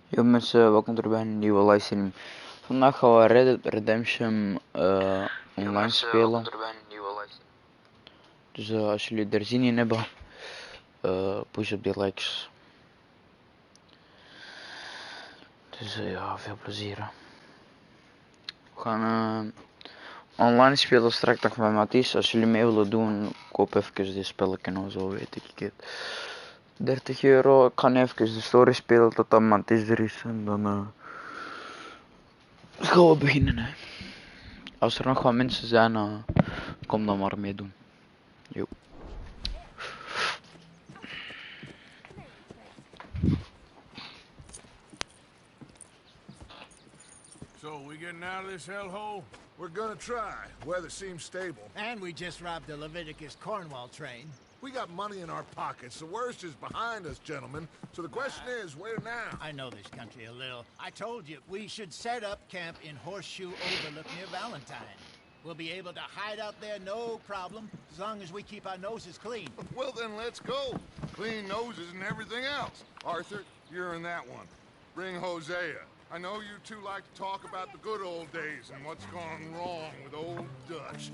Yo mensen, welkom terug bij een nieuwe livestream. Vandaag gaan we Red Dead Redemption online spelen. Dus als jullie er zin in hebben, push op die likes. Dus ja, veel plezier. We gaan online spelen straks nog met Mathies. Als jullie mee willen doen, koop even dit spelletje of zo, weet ik het. 30 euro, ik ga even de story spelen tot Mathies er is en dan gaan we beginnen. Hè. Als er nog wat mensen zijn, kom dan maar meedoen. Yo. So, we getting out of this hellhole? We're gonna try. Weather seems stable. And we just robbed the Leviticus Cornwall train. We got money in our pockets. The worst is behind us, gentlemen. So the question is, where now? I know this country a little. I told you, we should set up camp in Horseshoe Overlook near Valentine. We'll be able to hide out there no problem, as long as we keep our noses clean. Well, then let's go. Clean noses and everything else. Arthur, you're in that one. Bring Hosea. I know you two like to talk about the good old days and what's gone wrong with old Dutch.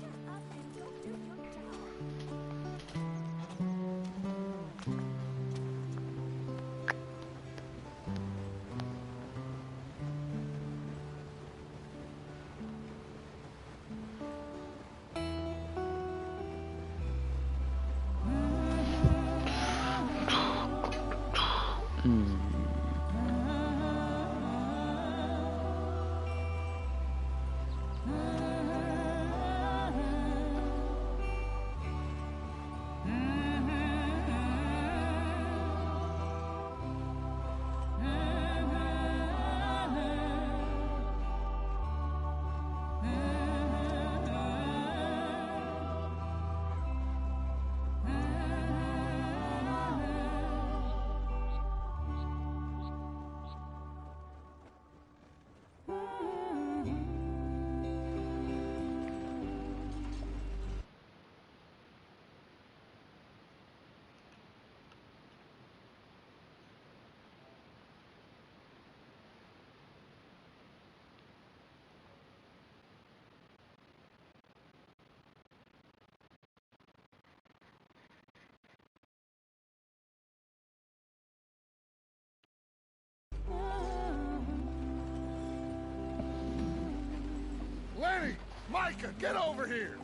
Lenny! Micah, get over here!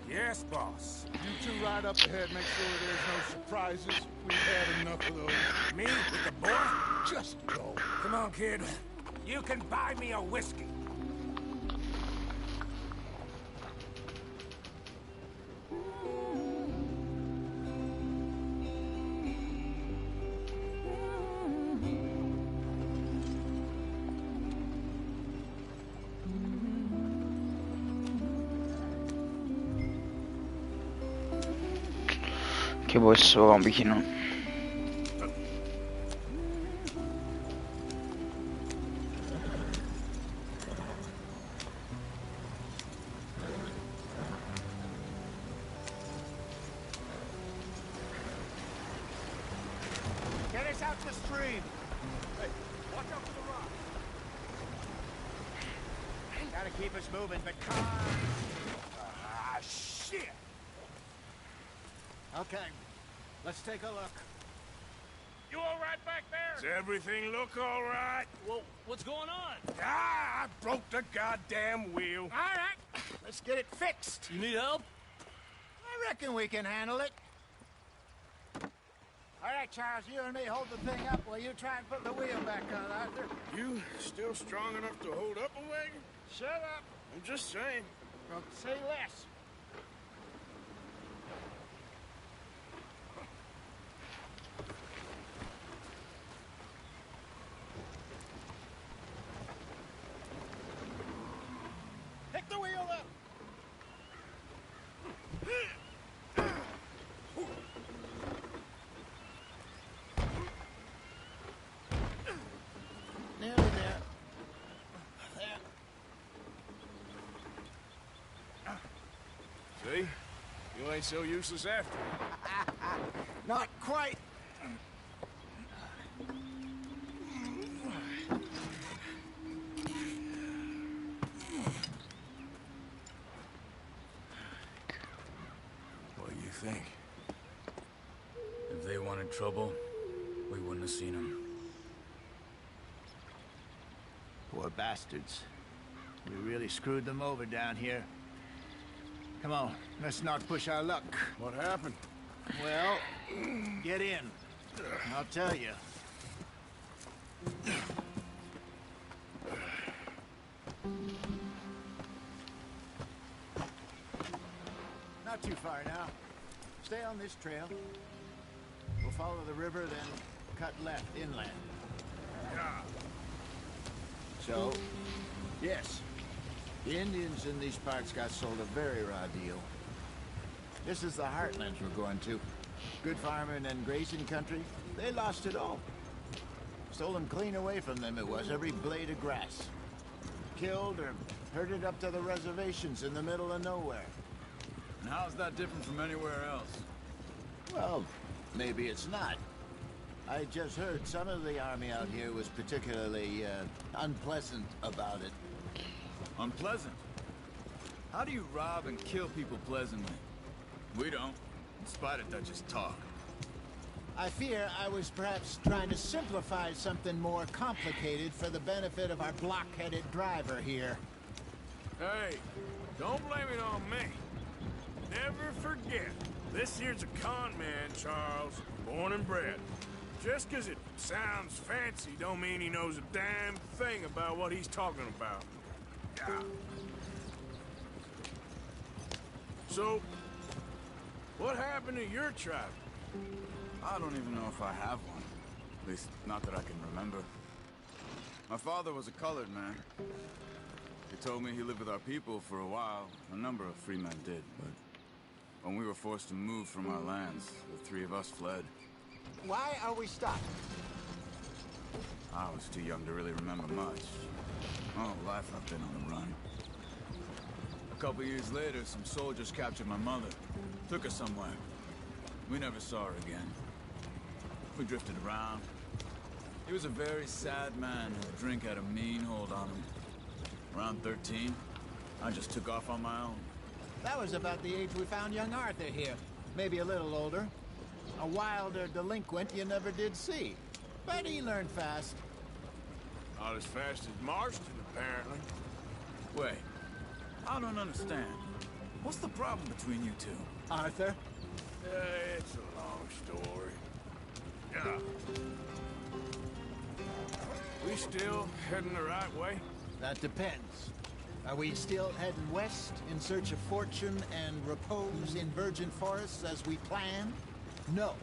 Yes, boss. You two ride up ahead, make sure there's no surprises. We've had enough of those. Me with the boy? Just go. Come on, kid. You can buy me a whiskey. Oké boys, we gaan beginnen. Get us out the stream. Hey, watch out for the rock. Gotta keep us moving, but come on. Ah, shit! Okay, let's take a look. You all right back there? Does everything look all right? Well, what's going on? Ah, I broke the goddamn wheel. All right, let's get it fixed. You need help? I reckon we can handle it. All right, Charles, you and me hold the thing up while you try and put the wheel back on, Arthur. You still strong enough to hold up a wagon? Shut up. I'm just saying. Don't say less. Pick the wheel up. Nearly there. There. See? You ain't so useless after all. Not quite. If they wanted trouble, we wouldn't have seen them. Poor bastards. We really screwed them over down here. Come on, let's not push our luck. What happened? Well, get in. I'll tell you. Not too far now. Stay on this trail. We'll follow the river, then cut left inland. Yeah. So, yes, the Indians in these parts got sold a very raw deal. This is the heartlands we're going to. Good farming and grazing country, they lost it all. Stolen clean away from them it was, every blade of grass. Killed or herded up to the reservations in the middle of nowhere. And how's that different from anywhere else? Well, maybe it's not. I just heard some of the army out here was particularly unpleasant about it. Unpleasant? How do you rob and kill people pleasantly? We don't, in spite of Dutch's talk. I fear I was perhaps trying to simplify something more complicated for the benefit of our block-headed driver here. Hey, don't blame it on me. Never forget, this here's a con man, Charles, born and bred. Just 'cause it sounds fancy don't mean he knows a damn thing about what he's talking about. Yeah. So, what happened to your tribe? I don't even know if I have one. At least, not that I can remember. My father was a colored man. He told me he lived with our people for a while. A number of free men did, but when we were forced to move from our lands, the three of us fled. Why are we stopped? I was too young to really remember much. All life I've been on the run. A couple years later, some soldiers captured my mother. Took her somewhere. We never saw her again. We drifted around. He was a very sad man, and drink had a mean hold on him. Around 13, I just took off on my own. That was about the age we found young Arthur here. Maybe a little older. A wilder delinquent you never did see. But he learned fast. Not as fast as Marston, apparently. Wait, I don't understand. What's the problem between you two? Arthur? It's a long story. Yeah. We still heading the right way? That depends. Are we still heading west in search of fortune and repose in virgin forests as we planned? No.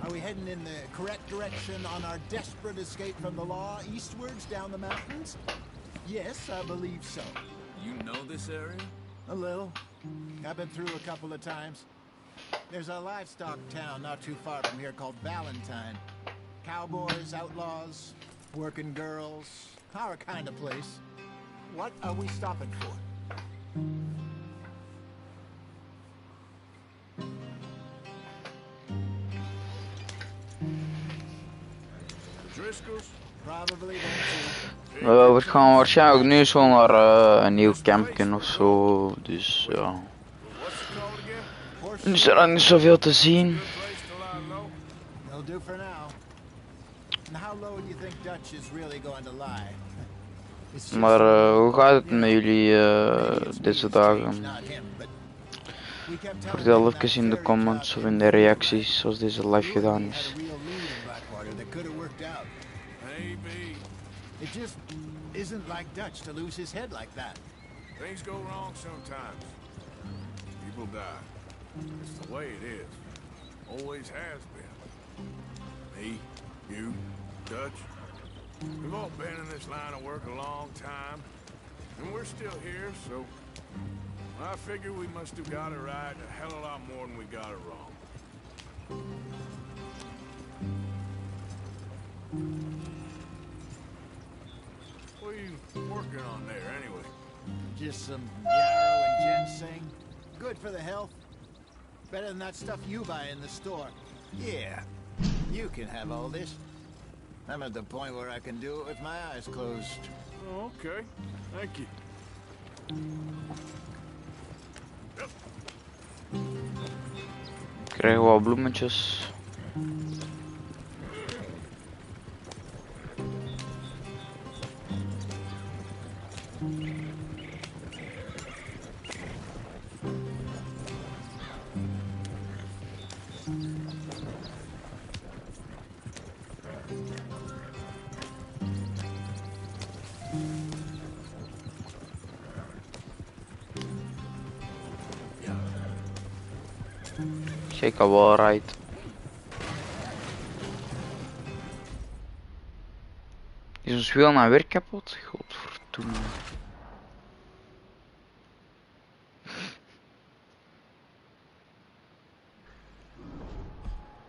Are we heading in the correct direction on our desperate escape from the law eastwards down the mountains? Yes, I believe so. You know this area? A little. I've been through a couple of times. There's a livestock town not too far from here called Valentine. Cowboys, outlaws, working girls, our kind of place. What are we stopping for? The Driscolls? Probably them too. We gaan waarschijnlijk nu zo naar een nieuw campje of zo, dus ja. What's it called again? Nu is er niet zoveel te zien. Good place to lie low? They'll do for now. And how low do you think Dutch is really going to lie? It's just Maar hoe gaat het met jullie deze dagen? not him, but we kept telling Vertel him even that in de fairy comments tale of in de reacties zoals deze live gedaan had is. a real lead in Blackwater that could have worked out. Maybe. It just isn't like Dutch to lose his head like that. Things go wrong sometimes. People die. It's the way it is. Always has been. Me, you, Dutch. We've all been in this line of work a long time. And we're still here, so I figure we must have got it right a hell of a lot more than we got it wrong. What are you working on there, anyway? Just some yarrow and ginseng. Good for the health. Better than that stuff you buy in the store. Yeah, you can have all this. I'm at the point where I can do it with my eyes closed. Oh, okay. Thank you. Krijgen we wat bloemetjes. Kijk al wel right. Is ons wiel nou weer kapot? Godverdomme.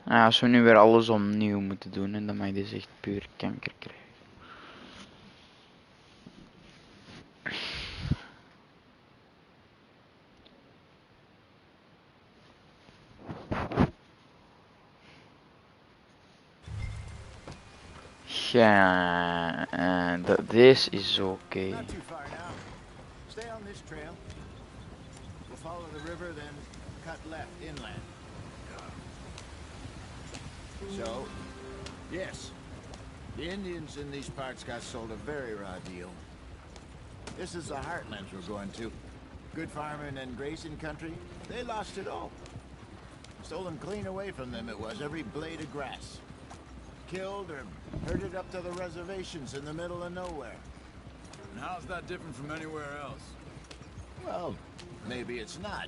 Ja, als we nu weer alles opnieuw moeten doen en dan mag je dus echt puur kanker krijgen. Ja, deze is oké. Not too far now. Stay on this trail. We'll follow the river, then cut left inland. So, yes, the Indians in these parts got sold a very raw deal. This is the heartlands we're going to. Good farming and grazing country, they lost it all. Stolen clean away from them it was, every blade of grass. Killed or herded up to the reservations in the middle of nowhere. And how's that different from anywhere else? Well, maybe it's not.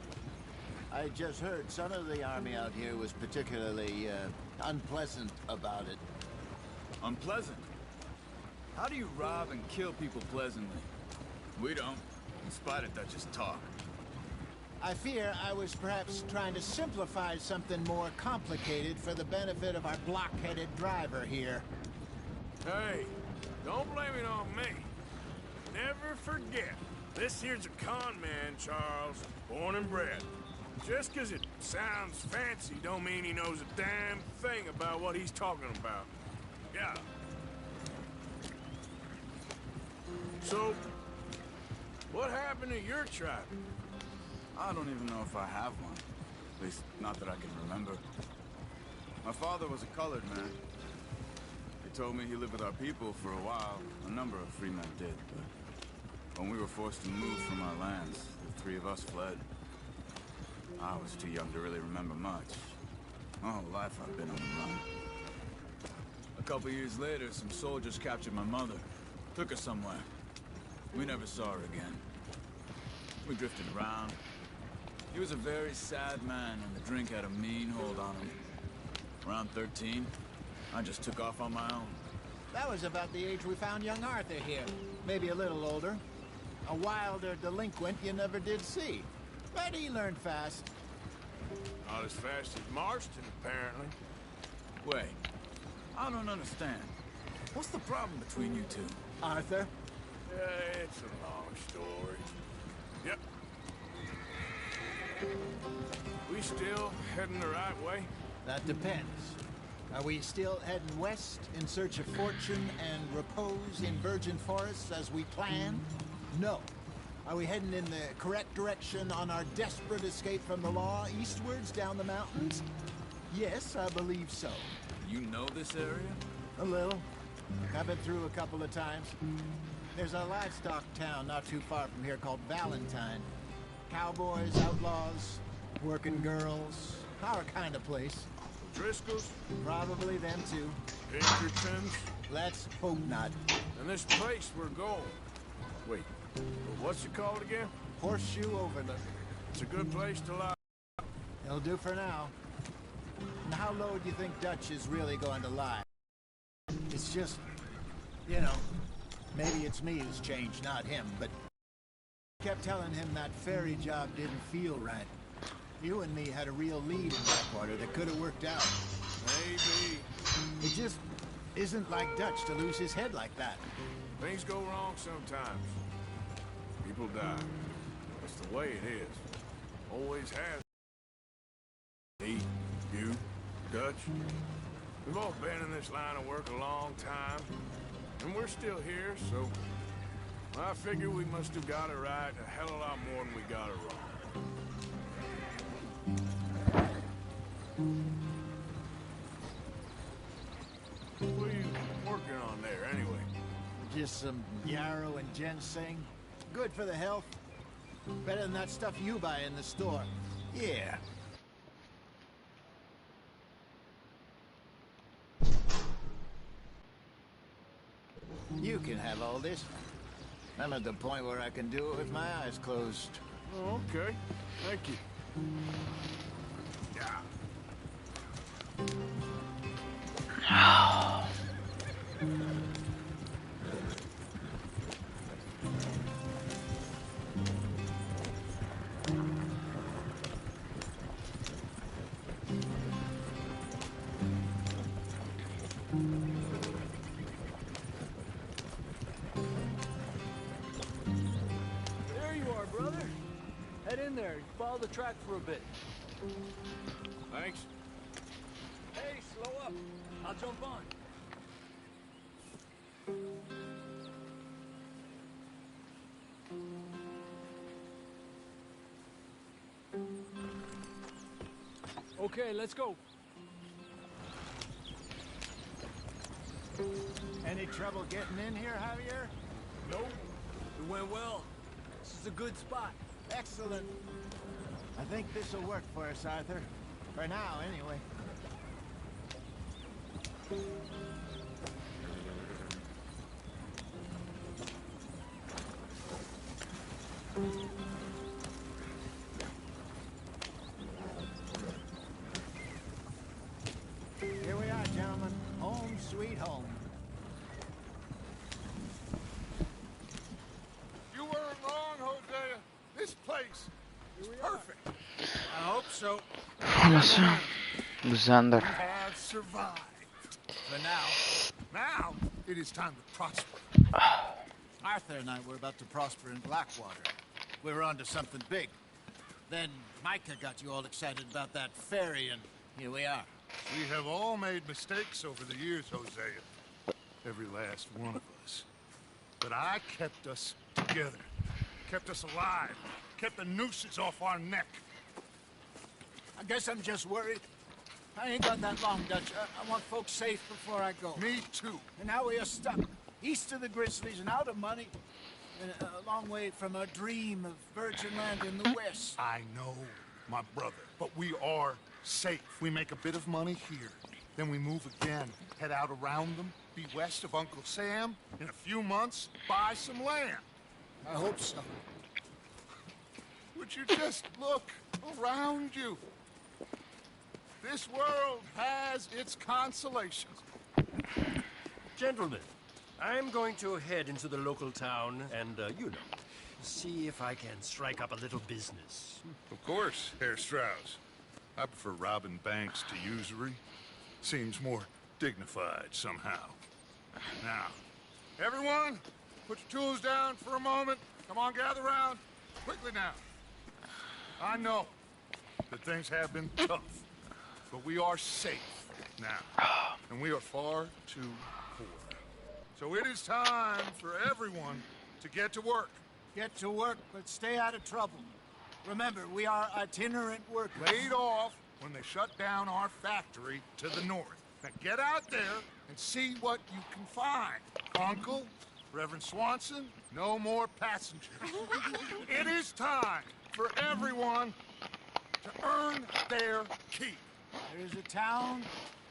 I just heard some of the army out here was particularly, unpleasant about it. Unpleasant? How do you rob and kill people pleasantly? We don't, in spite of Dutch's talk. I fear I was perhaps trying to simplify something more complicated for the benefit of our block-headed driver here. Hey, don't blame it on me. Never forget, this here's a con man, Charles, born and bred. Just 'cause it sounds fancy don't mean he knows a damn thing about what he's talking about. Yeah. So, what happened to your tribe? I don't even know if I have one. At least, not that I can remember. My father was a colored man. He told me he lived with our people for a while. A number of free men did, but when we were forced to move from our lands, the three of us fled. I was too young to really remember much. My whole life I've been on the run. A couple years later, some soldiers captured my mother. Took her somewhere. We never saw her again. We drifted around. He was a very sad man, and the drink had a mean hold on him. Around 13, I just took off on my own. That was about the age we found young Arthur here. Maybe a little older. A wilder delinquent you never did see. But he learned fast. Not as fast as Marston, apparently. Wait, I don't understand. What's the problem between you two? Arthur? It's a long story. Yep. We still heading the right way? That depends. Are we still heading west in search of fortune and repose in virgin forests as we planned? No. Are we heading in the correct direction on our desperate escape from the law eastwards down the mountains? Yes, I believe so. You know this area? A little. I've been through a couple of times. There's a livestock town not too far from here called Valentine. Cowboys, outlaws, working girls, our kind of place. Driscoll's? Probably them too. Pinkertons? Let's hope not. And this place we're going. Wait, what's it called again? Horseshoe Overlook. It's a good place to lie. It'll do for now. And how low do you think Dutch is really going to lie? It's just, you know, maybe it's me who's changed, not him, but I kept telling him that ferry job didn't feel right. You and me had a real lead in Blackwater that could have worked out. Maybe. It just isn't like Dutch to lose his head like that. Things go wrong sometimes. People die. That's the way it is. Always has. Me, you, Dutch. We've all been in this line of work a long time. And we're still here, so I figure we must have got it right a hell of a lot more than we got it wrong. Just some yarrow and ginseng. Good for the health. Better than that stuff you buy in the store. Yeah. You can have all this. I'm at the point where I can do it with my eyes closed. Oh, okay. Thank you. There you are, brother. Head in there. Follow the track for a bit. Thanks. Hey, slow up. I'll jump on. Okay, let's go. Any trouble getting in here, Javier? Nope. It went well. This is a good spot. Excellent. I think this will work for us, Arthur. For now, anyway. Here we are, gentlemen. Home sweet home. You weren't wrong, Hosea. This place is perfect. I hope so. Nasıl? Bu Zander. Have survived. For now. Now, it is time to prosper. Arthur and I were about to prosper in Blackwater. We were onto something big. Then Micah got you all excited about that ferry, and here we are. We have all made mistakes over the years, Hosea. Every last one of us. But I kept us together. Kept us alive. Kept the nooses off our neck. I guess I'm just worried. I ain't got that long, Dutch. I want folks safe before I go. Me too. And now we are stuck east of the Grizzlies and out of money. And a long way from our dream of virgin land in the west. I know, my brother. But we are safe. We make a bit of money here. Then we move again. Head out around them. Be west of Uncle Sam. In a few months, buy some land. I hope so. Would you just look around you? This world has its consolations. Gentlemen, I'm going to head into the local town and, see if I can strike up a little business. Of course, Herr Strauss. I prefer robbing banks to usury. Seems more dignified somehow. Now, everyone, put your tools down for a moment. Come on, gather round. Quickly now. I know that things have been tough, but we are safe now, and we are far too poor. So it is time for everyone to get to work. Get to work, but stay out of trouble. Remember, we are itinerant workers. Laid off when they shut down our factory to the north. Now get out there and see what you can find. Uncle, Reverend Swanson, no more passengers. It is time for everyone to earn their keep. There's a town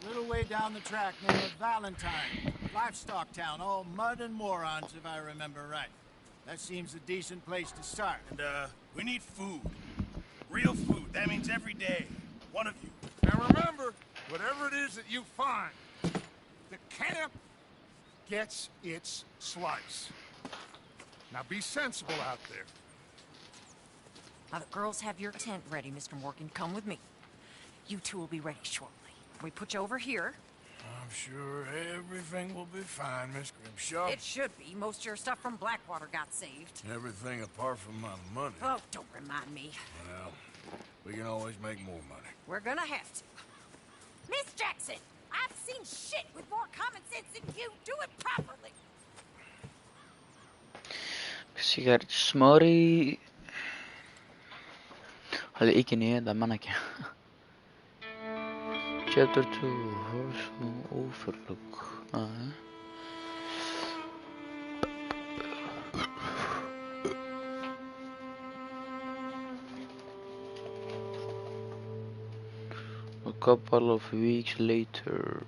a little way down the track named Valentine. Livestock town, all mud and morons, if I remember right. That seems a decent place to start. And, we need food. Real food. That means every day. One of you. And remember, whatever it is that you find, the camp gets its slice. Now be sensible out there. Now the girls have your tent ready, Mr. Morgan. Come with me. You two will be ready shortly. We put you over here. I'm sure everything will be fine, Miss Grimshaw. It should be. Most of your stuff from Blackwater got saved. Everything apart from my money. Oh, don't remind me. Well, we can always make more money. We're gonna have to. Miss Jackson, I've seen shit with more common sense than you. Do it properly. Sigaret smorrie. Hadi iki niye de manneke. Chapter 2, Horseman Overlook. couple of weeks later.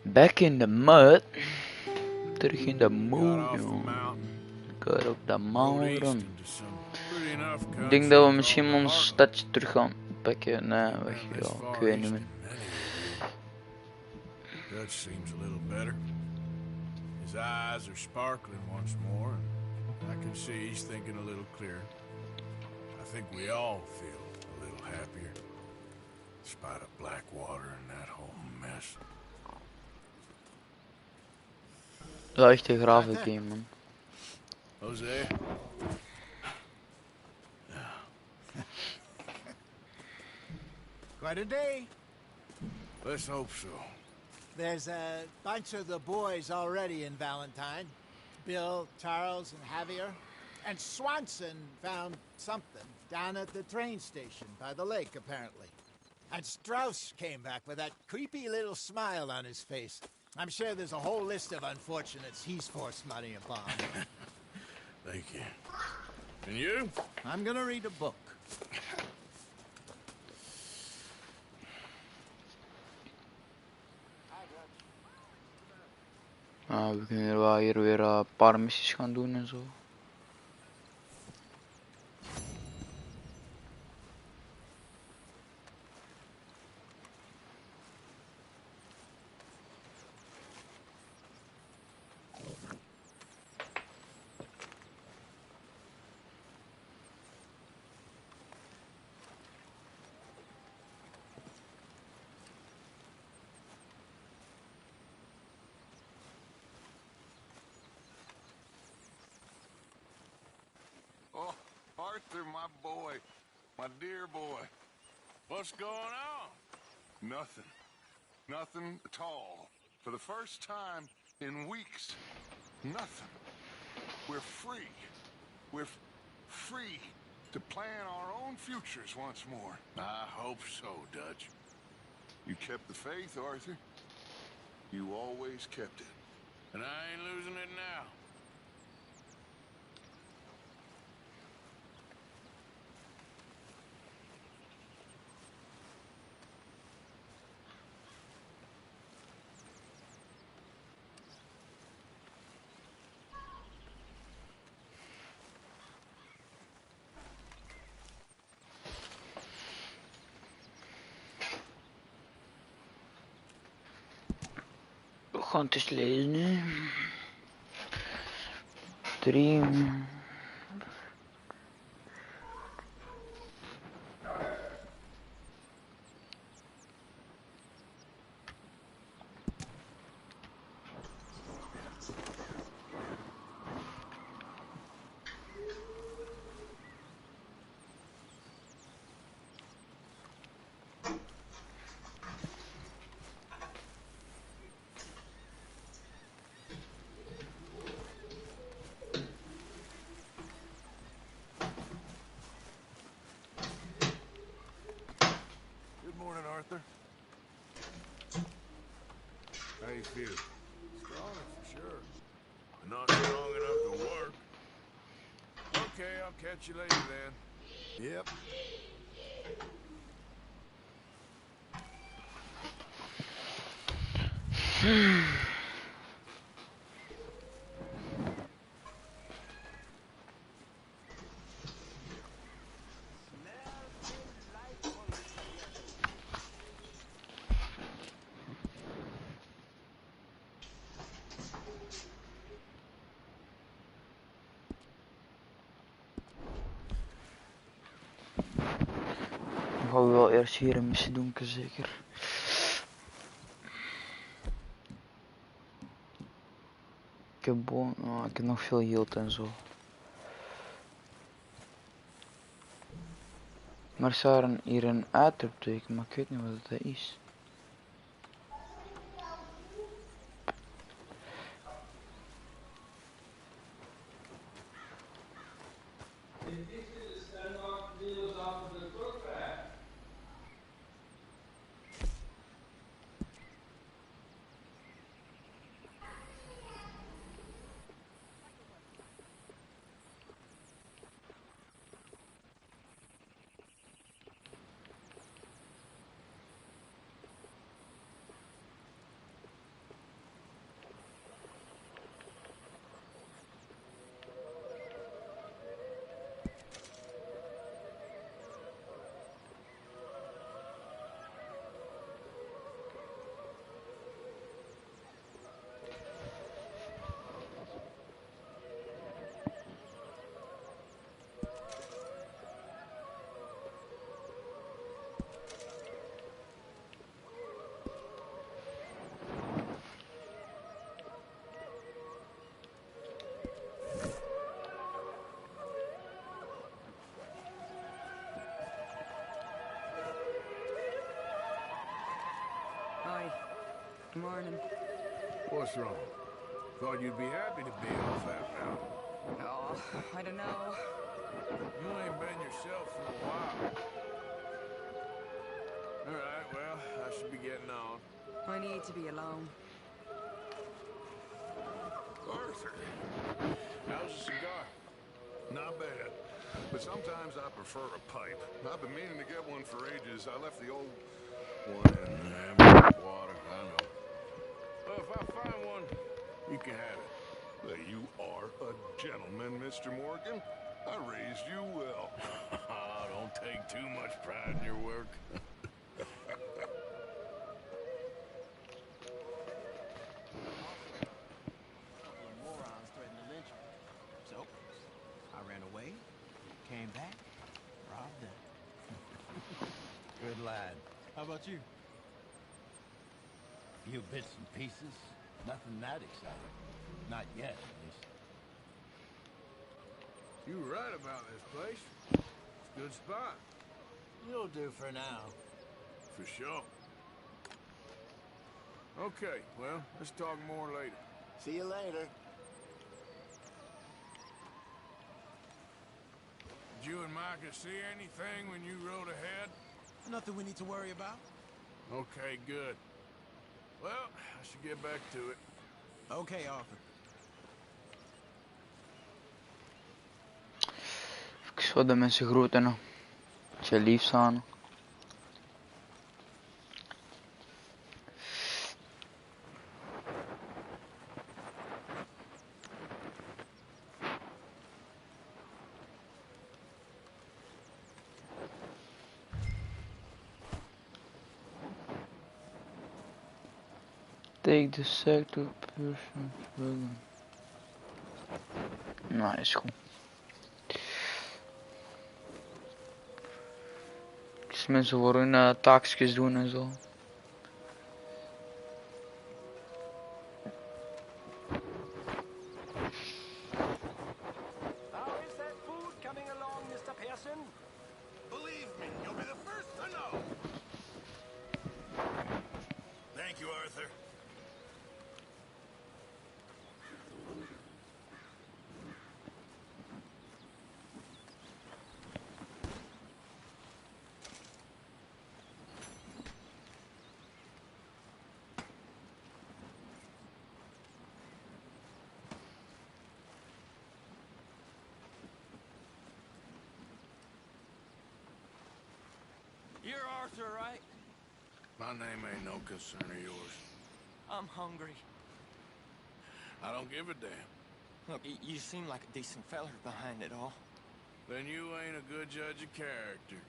Back in the mud. Terug in de mood, jongen. Got off the mountain. Ik denk dat we misschien ons stadje terug gaan pakken. Nee, weg, ja, ik weet niet meer. Dutch seems a little better. His eyes are sparkling once more, and I can see he's thinking a little clearer. I think we all feel a little happier, despite of Blackwater and that whole mess. Dat is echt een grave game, man. Jose? Quite a day. Let's hope so. There's a bunch of the boys already in Valentine. Bill, Charles, and Javier. And Swanson found something down at the train station by the lake, apparently. And Strauss came back with that creepy little smile on his face. I'm sure there's a whole list of unfortunates he's forced money upon. Thank you. And you? I'm gonna read a book. We kunnen wel hier weer een paar missies gaan doen en zo. Oh, Arthur, my boy. My dear boy. What's going on? Nothing. Nothing at all. For the first time in weeks. Nothing. We're free. We're free to plan our own futures once more. I hope so, Dutch. You kept the faith, Arthur. You always kept it. And I ain't losing it now. We gaan het eens lezen nu. 3. Good morning, Arthur. How you feel? Strong for sure. But not strong enough to work. Okay, I'll catch you later then. Yep. Dan gaan we wel eerst hier een missie doen, zeker. Ik heb ik heb nog veel hield en zo. Maar is daar hier een uitroepteken, maar ik weet niet wat dat is. Good morning. What's wrong? Thought you'd be happy to be off that mountain. Oh, I don't know. You ain't been yourself for a while. All right, well, I should be getting on. I need to be alone. Arthur, how's a cigar? Not bad. But sometimes I prefer a pipe. I've been meaning to get one for ages. I left the old one in water. I know. Well, if I find one, you can have it. Well, you are a gentleman, Mr. Morgan. I raised you well. Don't take too much pride in your work. Couple of morons threatened to lynch me. So, I ran away, came back, robbed them. Good lad. How about you? Few bits and pieces. Nothing that exciting. Not yet, at least. You were right about this place. It's a good spot. You'll do for now. For sure. Okay, well, let's talk more later. See you later. Did you and Micah see anything when you rode ahead? Nothing we need to worry about. Okay, good. Well, I should get back to it. Okay, Arthur. Ik zou de mensen groeten. Tje lief zijn. Take the sack to person. Nou, is goed. Dus mensen voor hun taakjes doen en zo. How is that food coming along, Mr. Pearson? Believe me, you'll be the first to know. Thank you, Arthur. You're Arthur, right? My name ain't no concern of yours. I'm hungry. I don't give a damn. Look, you seem like a decent feller behind it all. Then you ain't a good judge of character.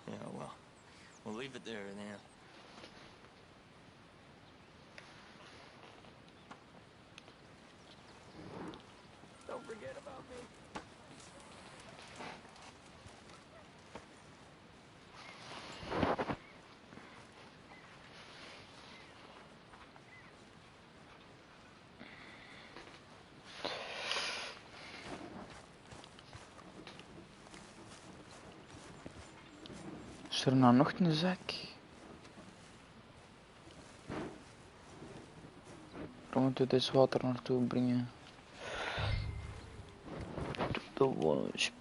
Yeah, well, we'll leave it there then. Don't forget about me. Is er nou nog een zak? Dan moeten we dit water naartoe brengen. De wasp.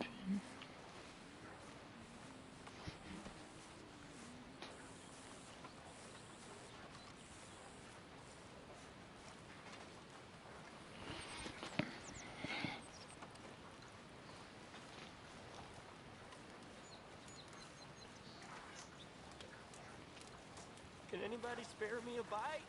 Can anybody spare me a bite?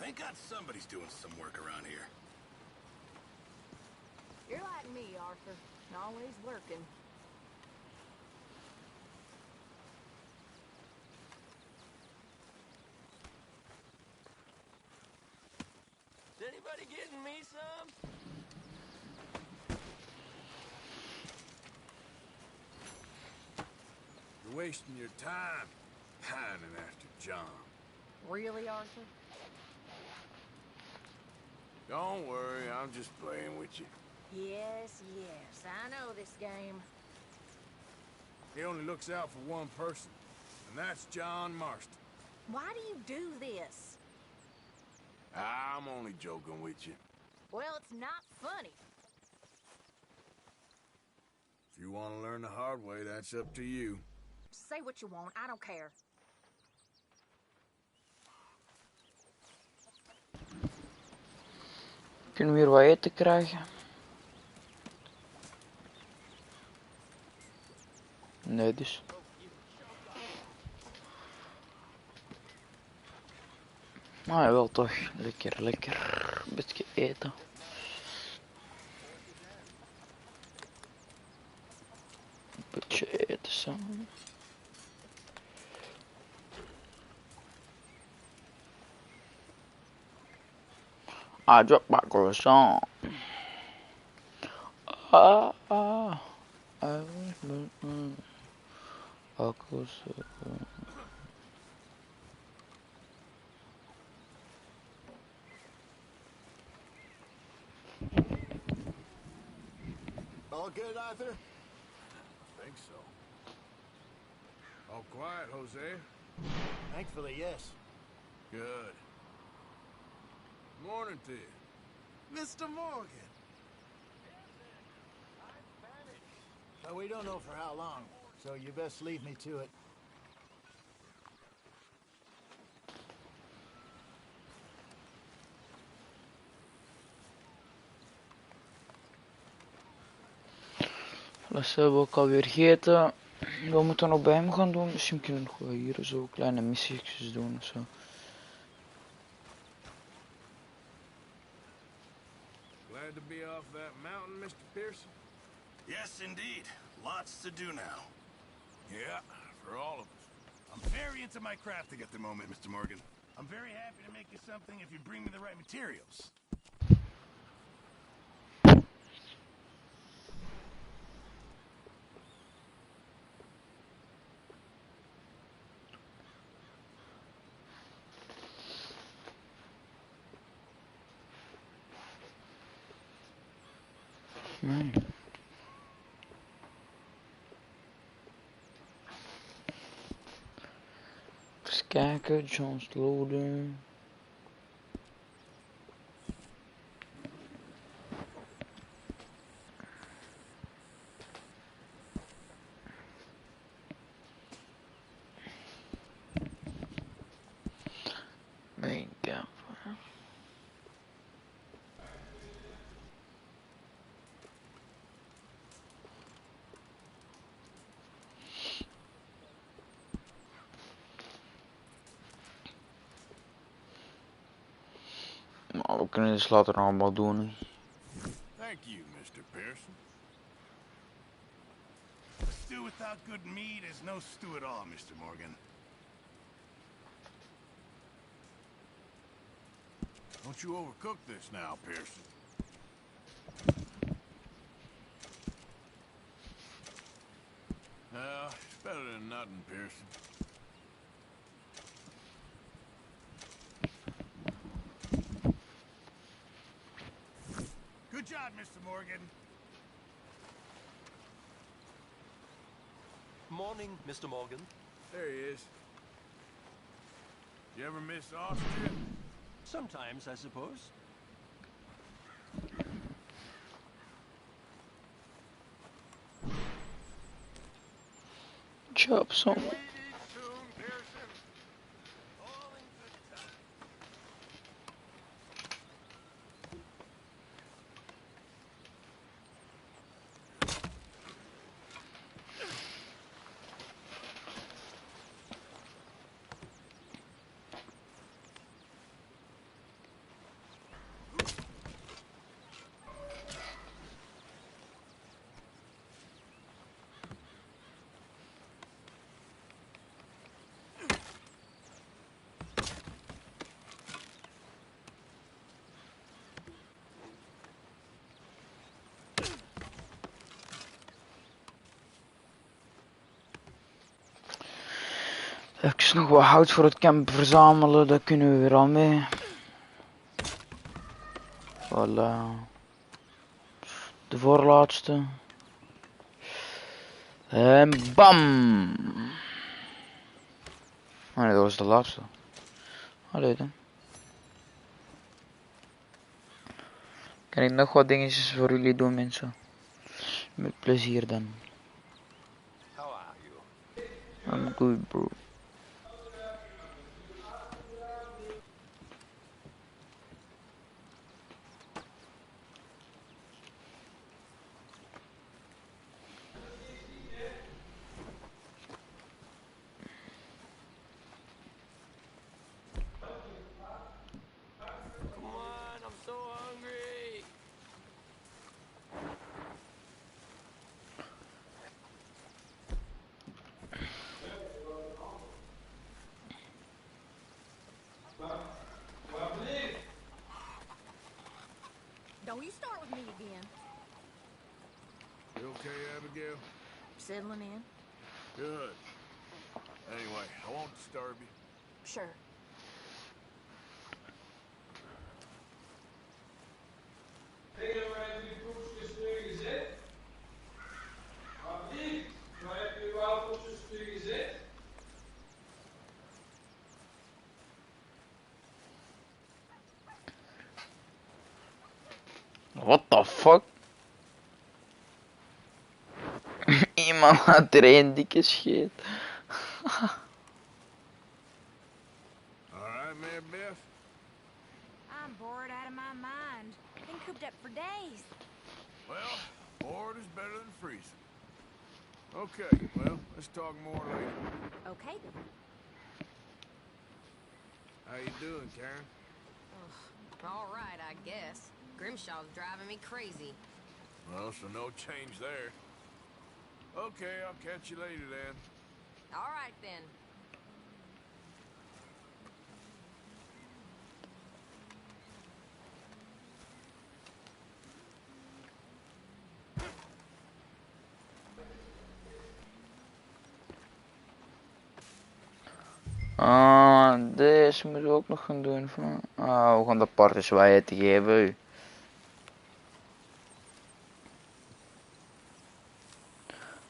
Thank God somebody's doing some work around here. You're like me, Arthur. Always working. Is anybody getting me some? You're wasting your time pining after John. Really, Arthur? Don't worry, I'm just playing with you. Yes, yes. I know this game. He only looks out for one person, and that's John Marston. Why do you do this? I'm only joking with you. Well, it's not funny. If you want to learn the hard way, that's up to you. Say what you want. I don't care. Kunnen we hier wat eten krijgen? Nee, dus. Maar ja, wel toch. Lekker, lekker. Een beetje eten. Een beetje eten samen. I drop my croissant. I All good, Arthur? I think so. All quiet, Jose? Thankfully, yes. Good. Morning to you. Mr. Morgan. But we don't know for how long, so you best leave me to it. Dat hebben we ook alweer gegeten. We moeten nog bij hem gaan doen. Misschien kunnen we nog hier zo kleine missies doen of zo. Glad to be off that mountain, Mr. Pearson? Yes, indeed. Lots to do now. Yeah, for all of us. I'm very into my crafting at the moment, Mr. Morgan. I'm very happy to make you something if you bring me the right materials. Eens kijken, John's loaden. Main camp. Nou, we kunnen dit later allemaal doen. Thank you, Mr. Pearson. A stew without good meat is no stew at all, Mr. Morgan. Don't you overcook this now, Pearson. It's better than nothing, Pearson. Good job, Mr. Morgan. Morning, Mr. Morgan. There he is. You ever miss Austria? Sometimes, I suppose. Chop some. We eat soon, Pearson. All in good time. Even nog wat hout voor het camp verzamelen, dat kunnen we weer al mee. Voilà. De voorlaatste. En bam! Oh nee, dat was de laatste. Allee dan. Kan ik nog wat dingetjes voor jullie doen, mensen? Met plezier dan. How are you? I'm good, bro. Come on, I'm so hungry. Don't you start with me again. You okay, Abigail? Settling in? Good. Anyway, I won't disturb you. Sure. What the fuck? Iemand had er een dikke scheet. All right, Mary Beth? I'm bored out of my mind. Been cooped up for days. Well, bored is better than freezing. Okay, well, let's talk more later. Okay then. How you doing, Karen? All right, I guess. Grimshaw's driving me crazy. Well, so no change there. Okay, I'll catch you later then. All right, then. Deze moeten we ook nog gaan doen. We gaan de parten zwaaien te geven.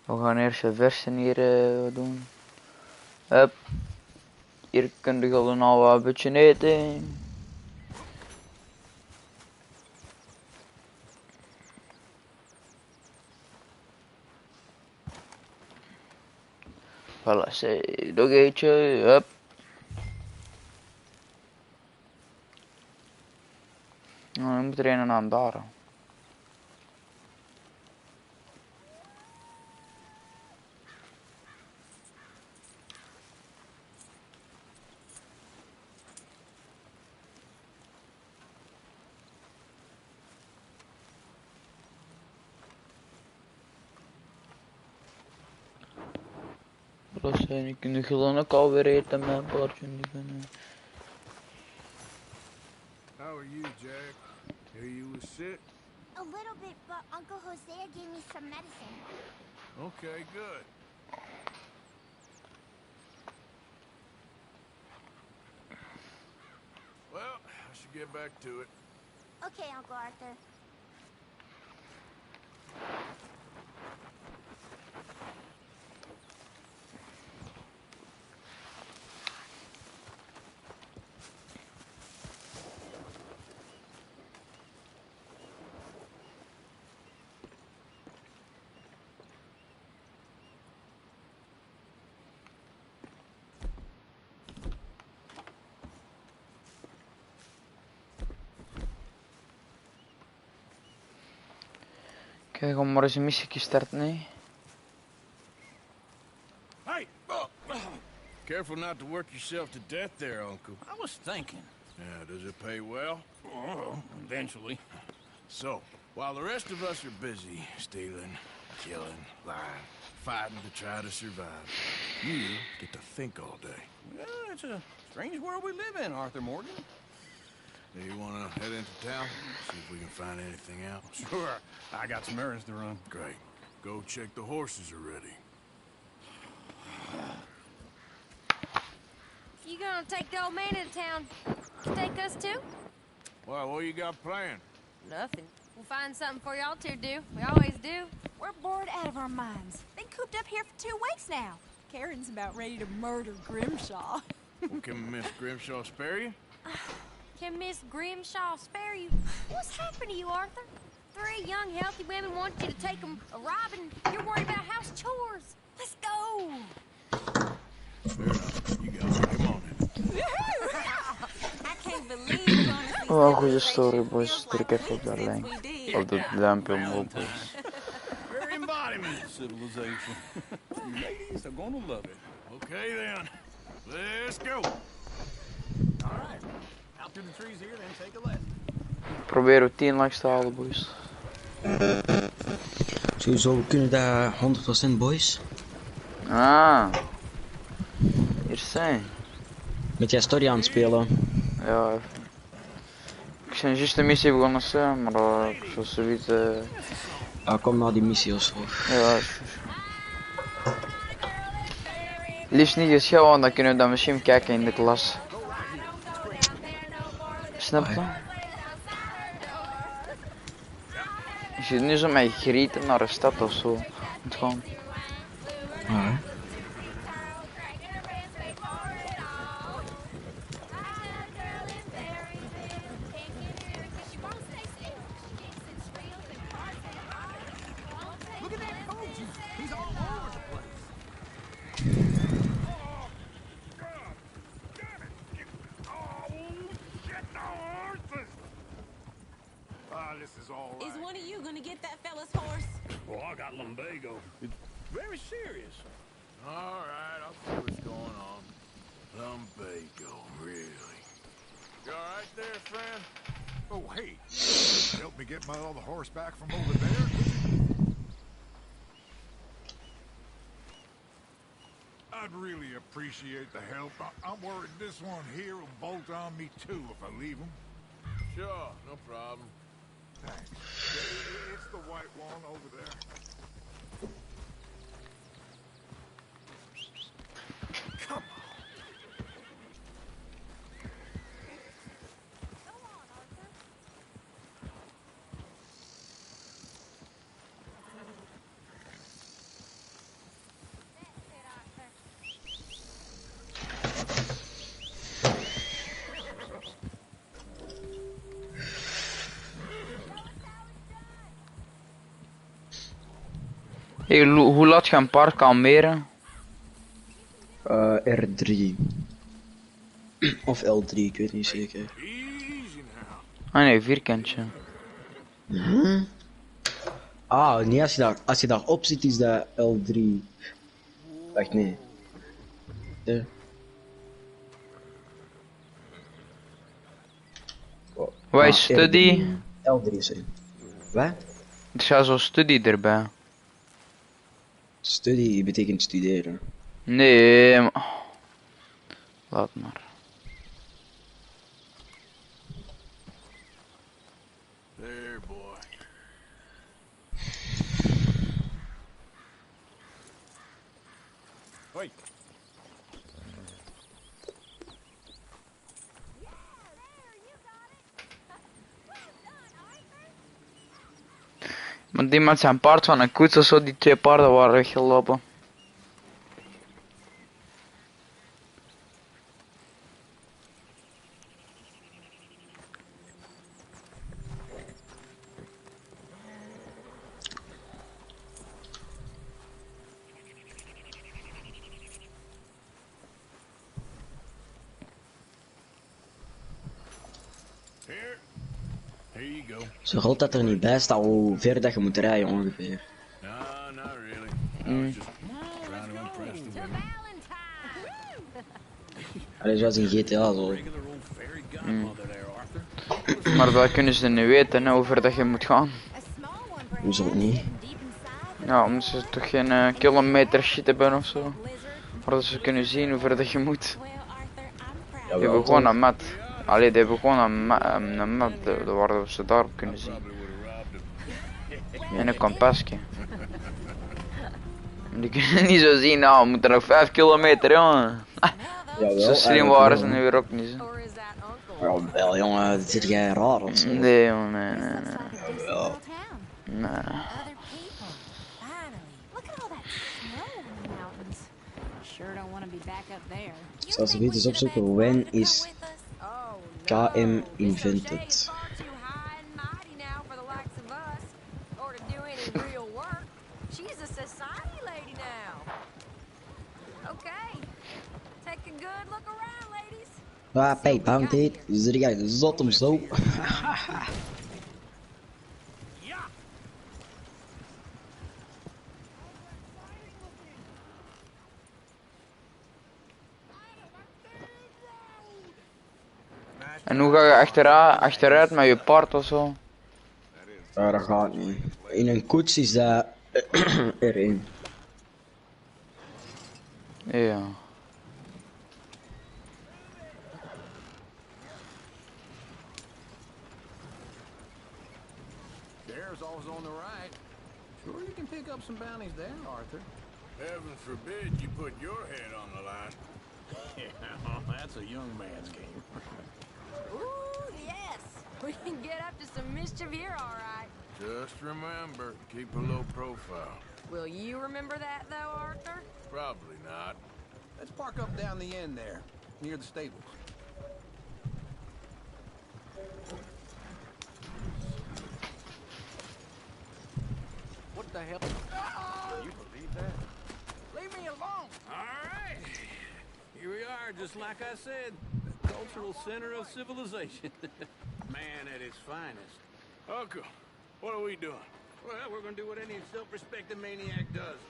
We gaan eerst de versen hier doen. Hup. Hier kun je al nou wat beetje eten. Voilà, nog eentje. Hup. Nou, dan moet er een aan daar. Dat zijn, ik kan dan ook alweer eten met een paardje. How are you, Jack? Hear you was sick? A little bit, but Uncle Hosea gave me some medicine. Okay, good. Well, I should get back to it. Okay, Uncle Arthur. Kijk, gaan we maar eens een missie starten, hè. Hey! Careful not to work yourself to death there, Uncle. I was thinking. Yeah, does it pay well? Oh, eventually. So, while the rest of us are busy stealing, killing, lying, fighting to try to survive, you get to think all day. Well, it's a strange world we live in, Arthur Morgan. Do you want to head into town? See if we can find anything out? Sure. I got some errands to run. Great. Go check the horses are ready. gonna take the old man into town. Take us too? Well, what you got planned? Nothing. We'll find something for y'all to do. We always do. We're bored out of our minds. Been cooped up here for 2 weeks now. Karen's about ready to murder Grimshaw. Well, can Miss Grimshaw spare you? Can Miss Grimshaw spare you? What's happened to you, Arthur? 3 young, healthy women want you to take them a robbing. You're worried about house chores. Let's go. Fair enough. You got it. Come on in. I can't believe honestly. Wel een goede story, boys. Druk even op dat lijn. Op dat duimpje omhoog, boys. Very embodiment of civilization. You ladies are gonna love it. Okay then. Let's go. All right. Out through the trees here, then take a left. Probeer op 10 likes te halen, boys. Sowieso, we kunnen daar 100% boys. Ah. Hier zijn. Met jij story aan het spelen. Ja, even. Ik ben juist de missie begonnen, maar zoals ze weten... Kom naar die missie of zo. Ja, is liefst niet geschil, want dan kunnen we dan misschien kijken in de klas. Snap je? Je zit nu zo met grieten naar een stad of zo. Moet gewoon. Is one of you gonna get that fella's horse? Well, I got lumbago. It's very serious. All right, I'll see what's going on. Lumbago, really? You all right there, friend? Oh, hey. Help me get my other horse back from over there. I'd really appreciate the help. I'm worried this one here will bolt on me too if I leave him. Sure, no problem. Thanks. It's the white one over there. Come on. Hey, hoe laat je een paard kalmeren? R3. Of L3, ik weet niet zeker. Ah nee, vierkantje. Ah, nee, als je daarop zit is dat L3. Wacht, nee. Ja. Wat is study? L3 zijn. Wat? Er staat zo'n studie erbij. Studie betekent studeren. Nee, maar... Laat maar. There, boy. Hoi. Want iemand zijn paard van een koets of zo, die 2 paarden waren weggelopen. Here you go. Zorg dat er niet bij staat hoe ver dat je moet rijden ongeveer. No, not really. I was just trying to impress the women. Allee, zoals in GTA zo. Maar dat kunnen ze niet weten, hè, hoe ver dat je moet gaan. Hoezo ook niet? Ja, omdat ze toch geen kilometer shit hebben of zo. Voordat ze kunnen zien hoe ver dat je moet. Die hebben gewoon een map. Allee, die hebben gewoon een map waar ze daarop kunnen zien. En een kompasje. Die kunnen niet zo zien, nou, we moeten nog 5 kilometer, jongen. Zo slim waren ze nu weer ook niet. Ja, wel jongen, dat zit jij raar of zo. Nee jongen, nee. Nee. Sure don't want to be back up there. Ik zal ze eens opzoeken. When is KM invented? She's a society lady now. Okay. Take a good look around, ladies. Ah, pay bounty. Zit jij zot om zo? En hoe ga je achteruit met je paard of zo? Ja, dat gaat niet. In een koets is dat erin. Ja. There's always on the right. Sure you can pick up some bounties there, Arthur. Heaven forbid you put your head on the line. Yeah, that's a young man's game. Ooh, yes. We can get up to some mischief here, all right. Just remember, keep a low profile. Will you remember that, though, Arthur? Probably not. Let's park up down the end there, near the stables. What the hell? Can you believe that? Leave me alone! All right. Here we are, just like I said. The cultural center of civilization. Man at his finest. Uncle, what are we doing? Well, we're gonna do what any self-respecting maniac does.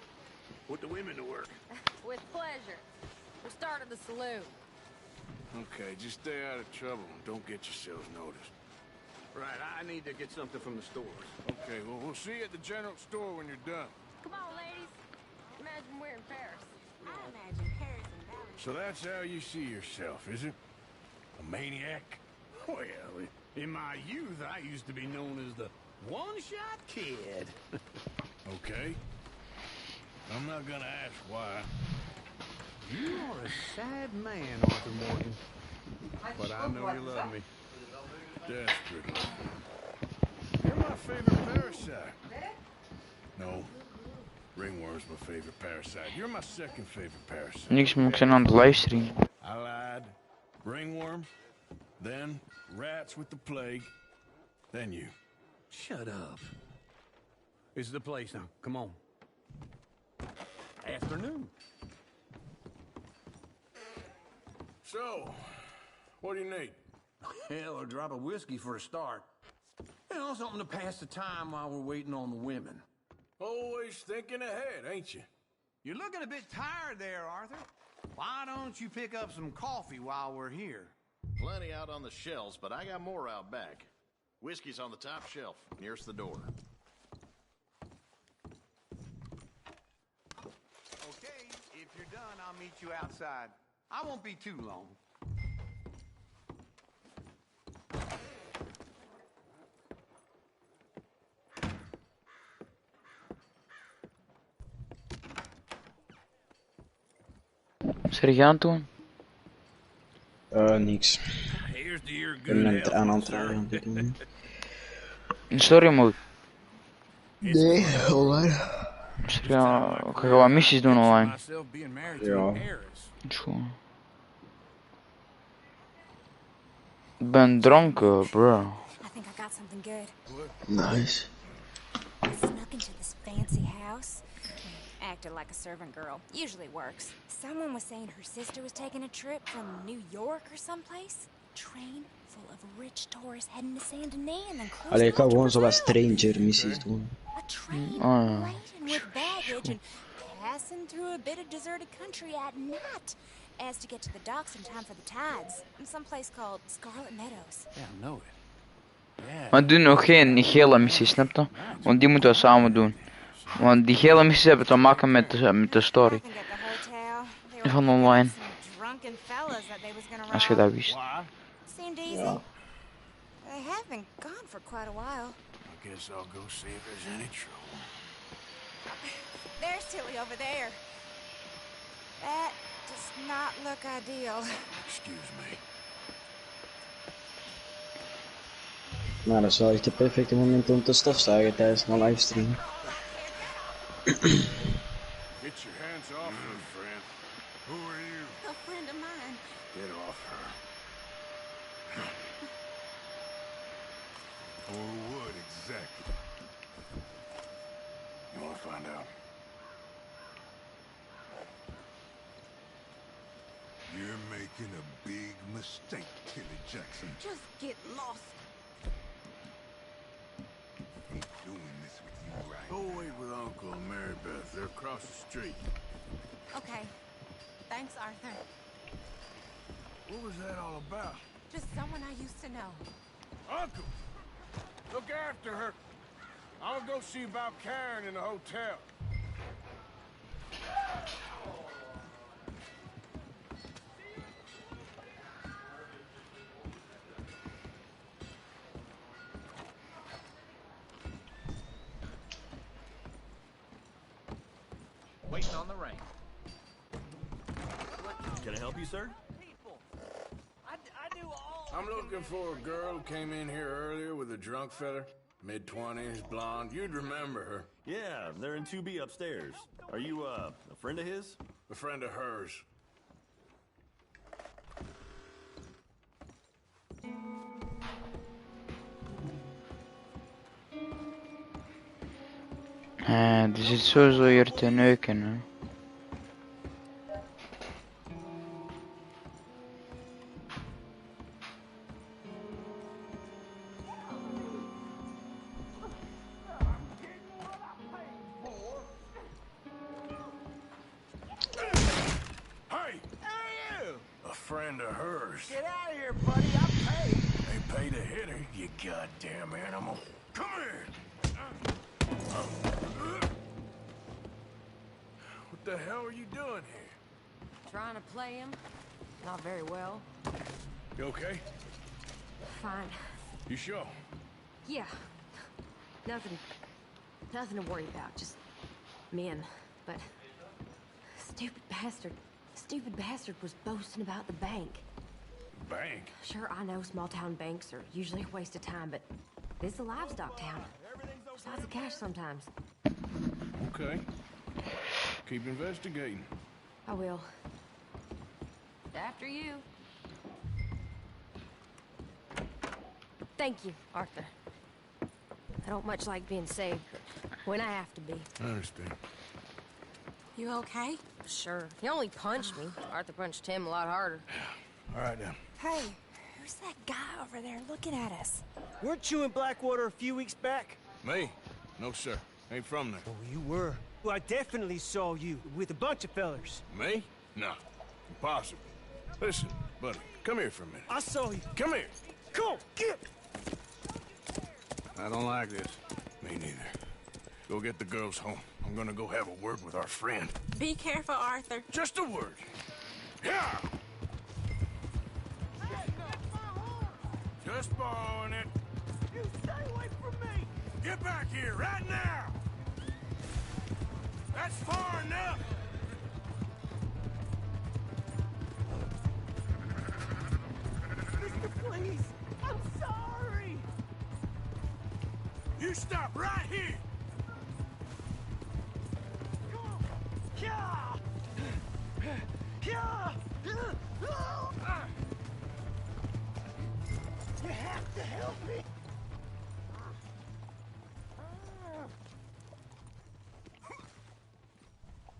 Put the women to work. With pleasure. We'll start at the saloon. Okay, just stay out of trouble and don't get yourselves noticed. Right, I need to get something from the stores. Okay, well, we'll see you at the general store when you're done. Come on, ladies. Imagine we're in Paris. I imagine Paris and Valley. So that's how you see yourself, is it? A maniac? Well, in my youth, I used to be known as the one-shot kid. Okay. I'm not gonna ask why. You are a sad man, Arthur Morgan. But I know you love me. Desperately. You're my favorite parasite. No. Ringworm's my favorite parasite. You're my second favorite parasite. Niks, maar ik ben aan het livestreamen. I lied. Ringworm. Then rats with the plague. Then you. Shut up. This is the place now. Come on. Afternoon. So, what do you need? Hell, a drop of whiskey for a start. You know, something to pass the time while we're waiting on the women. Always thinking ahead, ain't you? You're looking a bit tired there, Arthur. Why don't you pick up some coffee while we're here? Plenty out on the shelves, but I got more out back. Whiskey's on the top shelf, nearest the door. Okay, if you're done, I'll meet you outside. I won't be too long. Zeg je aan het doen? Niks. Here's to your Ik good ben health, aan het sir. rijden op dit moment. In story mode. Nee, online. Zeg je, ga je wat missies doen online? Ja. Is goed. Ik ben dronken, bro. I think I got something good. Nice. I snuck into this fancy house. Acted like a servant girl. Usually works. Someone was saying her sister was taking a trip from New York or someplace. Train full of rich tourists heading to Saint Denis and then cruising. Allee, ik kan gewoon zo wat stranger missies doen. A train Oh, laden with baggage and passing through a bit of deserted country at night as to get to the docks in time for the tides. In some place called Scarlet Meadows. Yeah, I know it. Yeah. Maar doe nog geen gele missies, snap je? Want die moeten we samen doen. Want die gele missies hebben te maken met de story. Van online. Als je dat wist. Seemed easy. Ja. They have been gone for quite a while. I guess I'll go see if there's any trouble. There's Tilly over there. That does not look ideal. Excuse me. Nou, dat is wel echt het perfecte moment om te stofzuigen tijdens een livestream. Get your hands off her, friend. Who are you? A friend of mine. Get off her. Or what exactly? You want to find out? You're making a big mistake, Tilly Jackson. Just get lost. Ain't doing this with you right. Go wait with Uncle and Mary Beth. They're across the street. Okay. Thanks, Arthur. What was that all about? Just someone I used to know. Uncle! Look after her. I'm gonna go see about Karen in the hotel. Waiting on the rain. Can I help you, sir? I'm looking for a girl who came in here earlier with a drunk fella. Mid-20s, blonde. You'd remember her. Yeah, they're in 2B upstairs. Are you, a friend of his? A friend of hers. Die zit sowieso hier te neuken, hè. A friend of hers. Get out of here, buddy. I'm paid. They paid to hit her, you goddamn animal. Come here! What the hell are you doing here? Trying to play him. Not very well. You okay? Fine. You sure? Yeah. Nothing to worry about. Just men. But stupid bastard was boasting about the bank. Bank? Sure, I know small town banks are usually a waste of time, but this is a livestock town. There's lots of cash sometimes. Okay. Keep investigating. I will. After you. Thank you, Arthur. I don't much like being saved, but when I have to be. I understand. You okay? Sure. He only punched me. Arthur punched him a lot harder. All right, then. Hey, who's that guy over there looking at us? Weren't you in Blackwater a few weeks back? Me? No, sir. Ain't from there. Oh, you were. Well, I definitely saw you with a bunch of fellers. Me? No. Impossible. Listen, buddy, come here for a minute. I saw you. Come here. Come on, get! I don't like this. Me neither. Go get the girls home. I'm gonna go have a word with our friend. Be careful, Arthur. Just a word. Yeah! Just borrowing it. You stay away from me! Get back here right now! That's far enough! Mister, please! I'm sorry! You stop right here! You have to help me!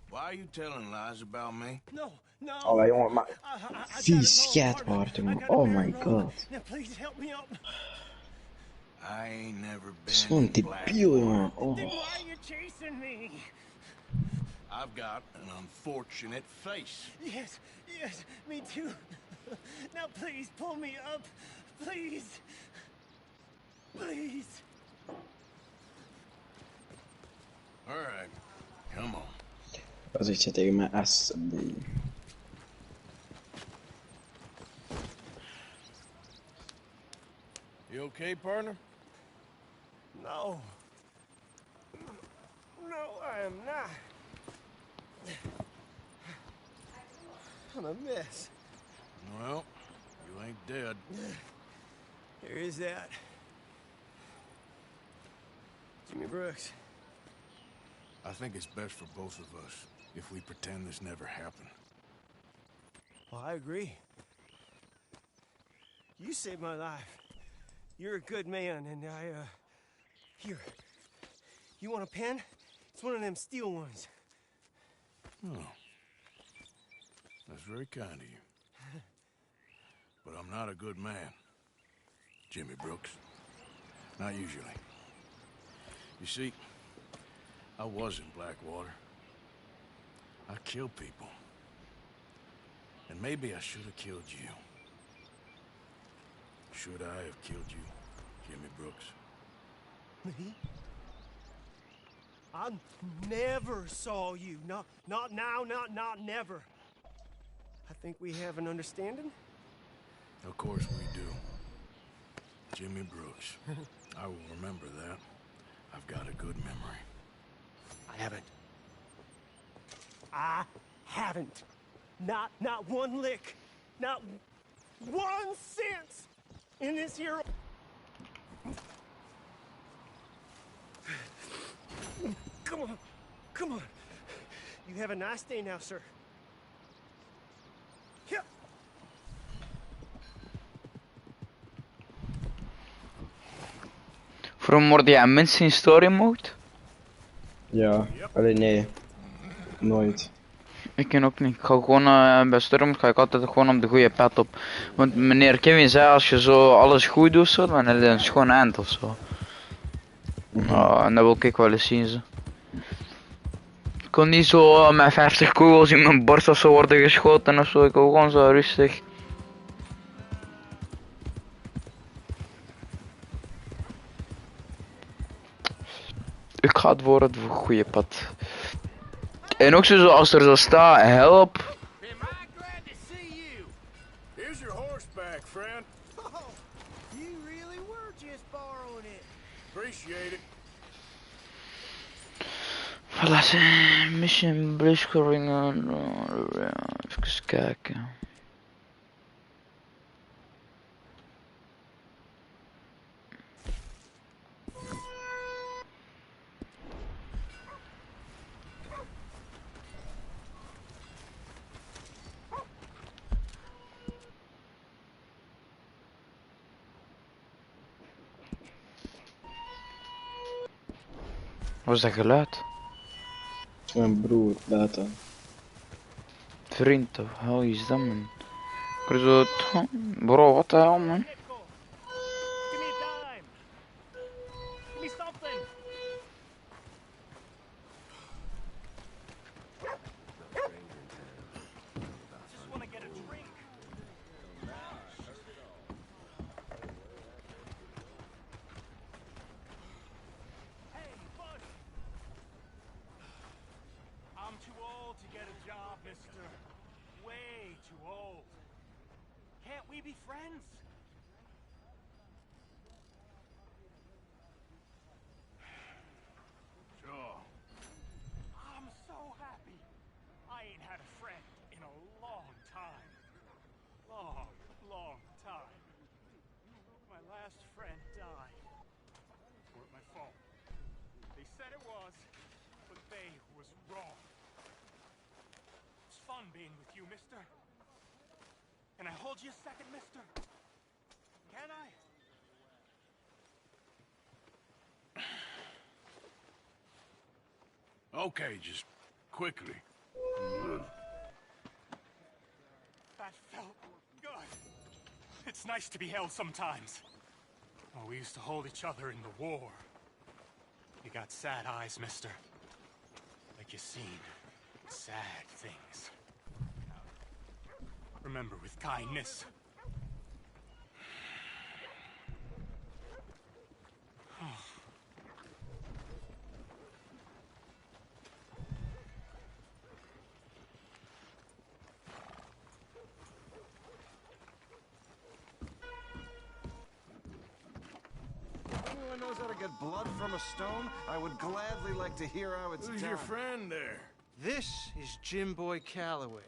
Why are you telling lies about me? No, no! Allee jongen, maar... Vies schatwaard jongen, oh my god. Now please help me up. I ain't never been Zo'n in debiel jongen, Then oh. why are you chasing me? I've got an unfortunate face. Yes, yes, me too. Now please pull me up. Please. Please. All right, come on. Wat zegt ze tegen mij? Alsjeblieft. You okay, partner? No. No, I am not. I'm a mess. Well, you ain't dead. There is that. Jimmy Brooks. I think it's best for both of us if we pretend this never happened. Well, I agree. You saved my life. You're a good man, and Here. You want a pen? It's one of them steel ones. Oh. That's very kind of you. But I'm not a good man, Jimmy Brooks. Not usually. You see, I was in Blackwater. I killed people. And maybe I should have killed you. Should I have killed you, Jimmy Brooks? Me? I never saw you. Not now, not never. I think we have an understanding? Of course we do. Jimmy Brooks. I will remember that. I've got a good memory. I haven't. Not one lick. Not 1 cent in this here. Come on. You have a nice day now, sir. Here. Vermoorde jij mensen in story mode? Ja, alleen nee. Nooit. Ik ken ook niet. Ik ga gewoon bij story mode ga ik altijd gewoon op de goede pad op. Want meneer Kevin zei als je zo alles goed doet zo, dan heb je een schoon eind of zo. En dat wil ik wel eens zien ze. Ik kon niet zo met 50 kogels in mijn borst of zo worden geschoten of zo. Ik wil gewoon zo rustig. Ik ga het voor het goede pad. En ook zo als er zo staat, help. Here's your horseback, friend. Oh, you really were just borrowing it. Appreciate it. Voilà, mission bluescoring. Even kijken. Wat is dat geluid? Mijn broer, later. Vriend of hell is dat man? Bro, wat de hel man? Give me a dime. Give me something. Just want to get a drink. Hey, bud. I'm too old to get a job, mister. Way too old. Can't we be friends? Sure. I'm so happy. I ain't had a friend in a long time. Long time. My last friend died. It weren't my fault. They said it was, but they was wrong. It's fun being with you, mister. Can I hold you a second, mister? Can I? Okay, just quickly. That felt good. It's nice to be held sometimes. Oh, we used to hold each other in the war. You got sad eyes, mister. Like you seen sad things. Remember with kindness. Anyone knows how to get blood from a stone? I would gladly like to hear how it's Who's done. your friend there? This is Jim Boy Calloway.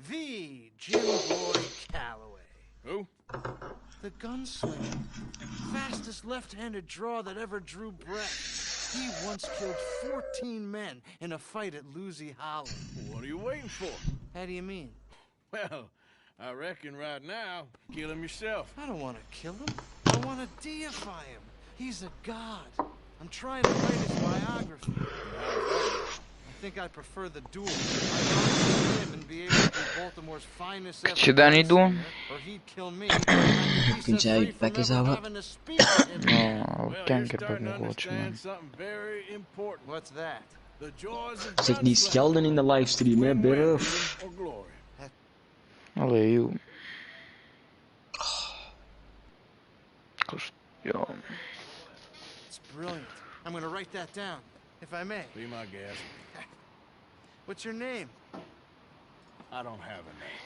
The Jim Boy Calloway. Who? The gunslinger. Fastest left-handed draw that ever drew breath. He once killed 14 men in a fight at Lucy Hollow. What are you waiting for? How do you mean? Well, I reckon right now, kill him yourself. I don't want to kill him. I want to deify him. He's a god. I'm trying to write his biography. I think I prefer the duel. I'd rather live and be able to be Baltimore's finest ever Që dani duan? or he'd kill me. Kun jij bekjes houden? Kanker bij me watch man. Very important. What's that? The jaws of Zeg niet schelden in de livestream, hè, Berf. or glory. Allee, joh. Ja. It's brilliant. I'm gonna write that down, if I may. Be my guest. What's your name? I don't have a name.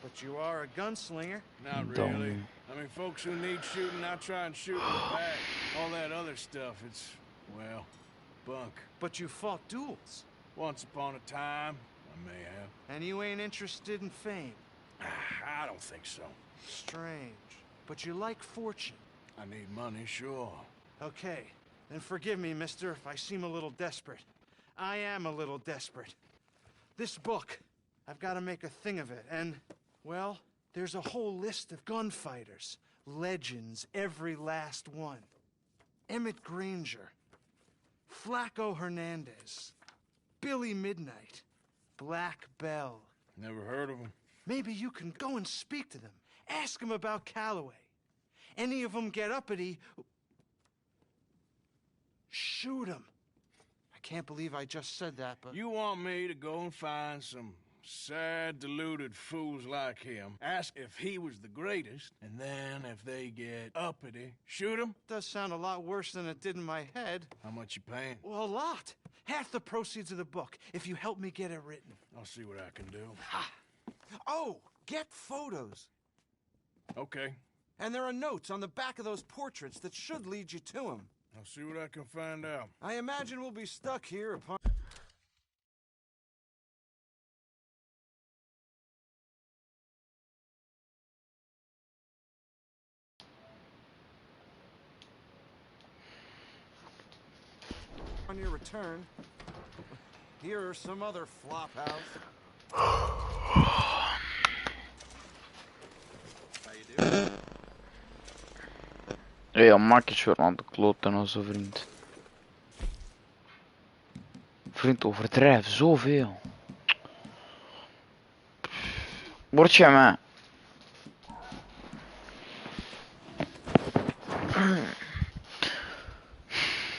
But you are a gunslinger. Not really. I mean, folks who need shooting, I try and shoot in the back. All that other stuff, it's, well, bunk. But you fought duels. Once upon a time, I may have. And you ain't interested in fame. I don't think so. Strange. But you like fortune. I need money, sure. Okay. Then forgive me, mister, if I seem a little desperate. I am a little desperate. This book, I've got to make a thing of it, and, well, there's a whole list of gunfighters. Legends, every last one. Emmett Granger. Flaco Hernandez. Billy Midnight. Black Bell. Never heard of him. Maybe you can go and speak to them. Ask them about Calloway. Any of them get uppity, shoot them. I can't believe I just said that, but... You want me to go and find some sad, deluded fools like him, ask if he was the greatest, and then if they get uppity, shoot him? Does sound a lot worse than it did in my head. How much you paying? Well, a lot. Half the proceeds of the book, if you help me get it written. I'll see what I can do. Ha! Oh, get photos. Okay. And there are notes on the back of those portraits that should lead you to him. I'll see what I can find out. I imagine we'll be stuck here upon... On your return, here are some other flop house. How you doing? Ja, maak eens weer aan de kloten als een vriend. Vriend overdrijft zoveel. Word je me?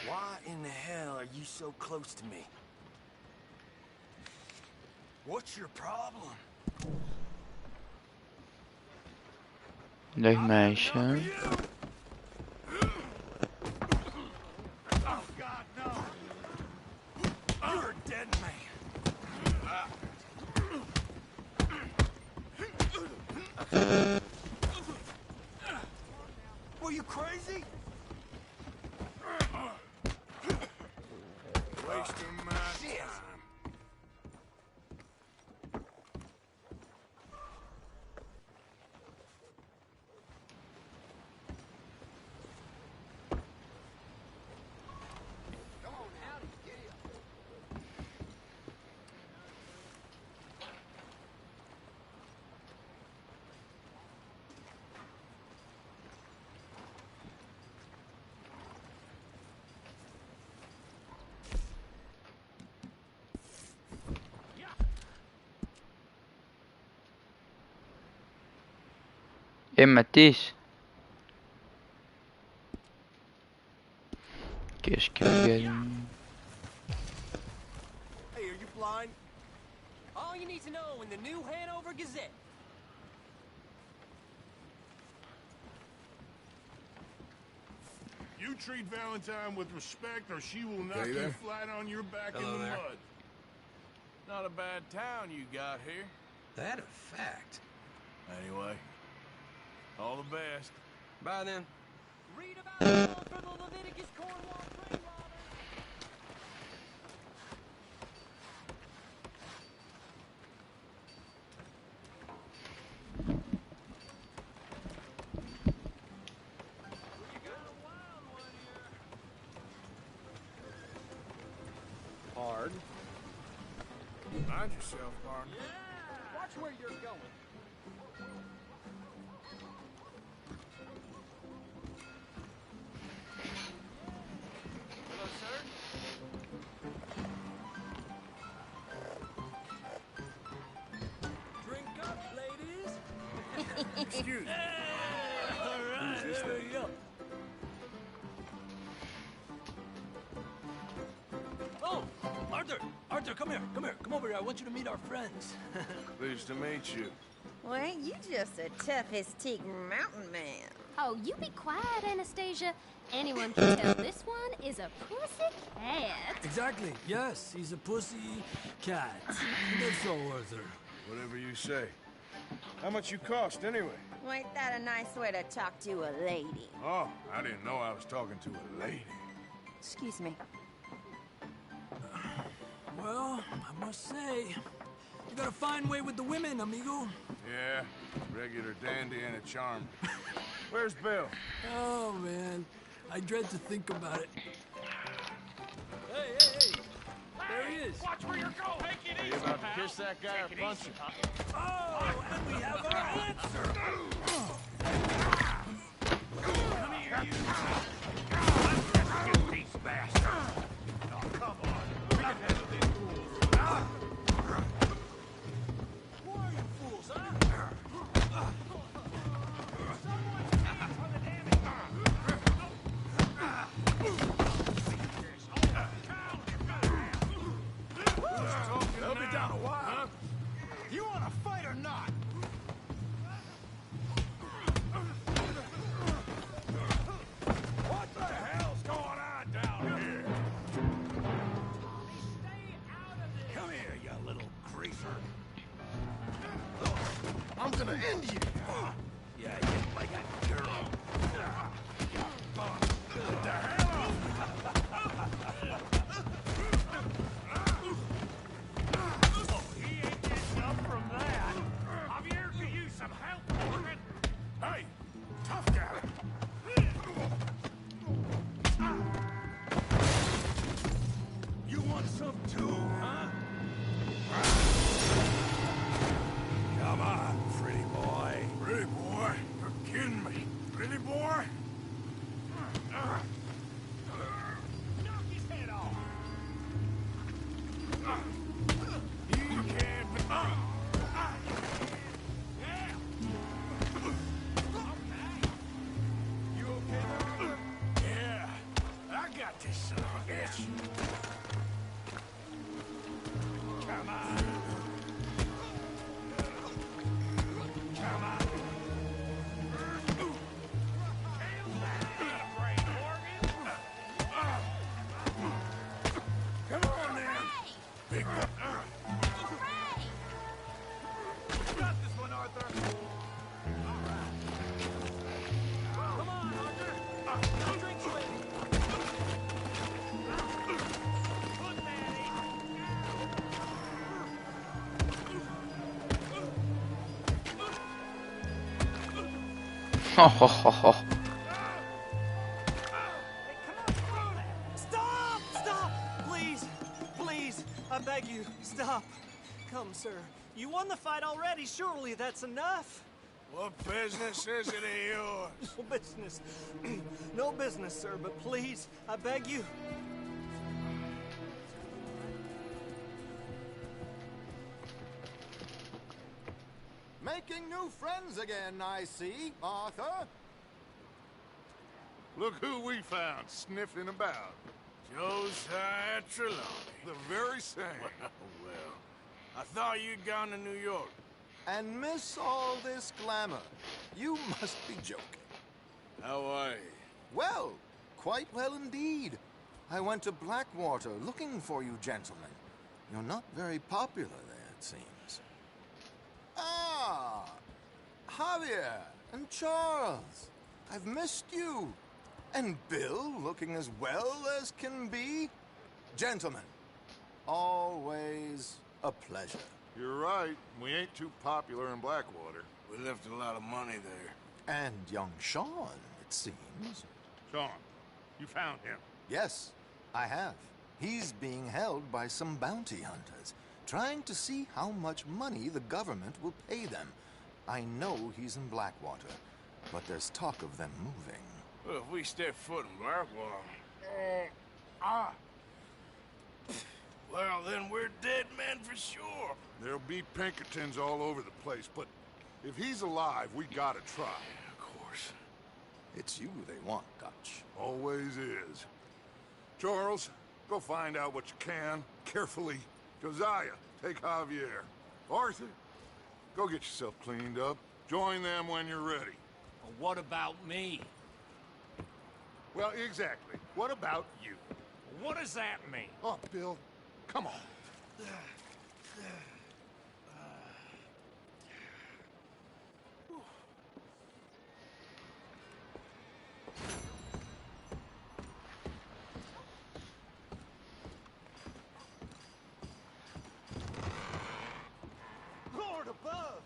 Why in the hell are you so close to me? What's your problem? Dag meisje. Oh God, no! You're a dead man. Were you crazy? Wasting my time. Matisse. Qu'est-ce qu'il y a? Hey, are you blind? All you need to know in the new Hanover Gazette. You treat Valentine with respect or she will knock you flat on your back in the mud. Not a bad town you got here. That a fact. Anyway, all the best. Bye then. Read about it all for the Leviticus Cornwall train robber. hard. Mind yourself, partner. Watch where you're going. Hello, sir. Drink up, ladies. Excuse me. All right, there we go. Oh, Arthur, come here. Come over here. I want you to meet our friends. Pleased to meet you. Well, ain't you just a tough Histique mountain man? Oh, you be quiet, Anastasia. Anyone can tell this one is a pussy cat. Exactly. Yes, he's a pussy cat. That's all, Arthur. Whatever you say. How much you cost, anyway? Well, ain't that a nice way to talk to a lady? Oh, I didn't know I was talking to a lady. Excuse me. Well, I must say, you got a fine way with the women, amigo. Yeah, regular dandy and a charm. Where's Bill? Oh, man. I dread to think about it. Hey! There he is. Watch where you're going. Take it Are easy, you about pal. to kiss that guy or punch him? Oh, and we have our answer. Come here, you. Get these bastards. Oh, come on. We can handle these fools. Who are you fools, huh? They'll be down a while. Huh? You want to fight or not? What the hell's going on down here? Come here, you little greaser. I'm gonna end you. Yeah, you like a girl. What the hell? Oh, he ain't getting up from that. Javier could use some help, Morgan. Hey, tough guy. You want some too, huh? Come on, pretty boy. Pretty boy? You're kidding me. Pretty boy? Knock his head off. You can't be... Yeah. You okay? Yeah, I got this son of a bitch. Come on. Come on. Come on, then. Big one. You got this one, Arthur. Come on, Arthur. No drinks waiting. Good, Manny. Ho ho ho ho. Stop! Stop! Please! Please! I beg you, stop. Come, sir. You won the fight already. Surely that's enough. What business is it of yours? No business. No business, sir, but please, I beg you. Making new friends again, I see, Arthur. Look who we found sniffing about. Josiah Trelawney. The very same. Well, I thought you'd gone to New York. And miss all this glamour. You must be joking. How are you? Well, quite well indeed. I went to Blackwater looking for you gentlemen. You're not very popular there, it seems. Ah! Javier and Charles. I've missed you. And Bill looking as well as can be. Gentlemen, always a pleasure. You're right. We ain't too popular in Blackwater. We left a lot of money there. And young Sean, it seems. Sean, you found him. Yes, I have. He's being held by some bounty hunters, trying to see how much money the government will pay them. I know he's in Blackwater, but there's talk of them moving. Well, if we step foot in Blackwater... Well, then we're dead men for sure. There'll be Pinkertons all over the place, but if he's alive, we gotta try. Of course. It's you they want, Dutch. Always is. Charles, go find out what you can, carefully. Josiah, take Javier. Arthur, go get yourself cleaned up. Join them when you're ready. Well, what about me? Well, exactly. What about you? What does that mean? Oh, Bill, come on. Lord above!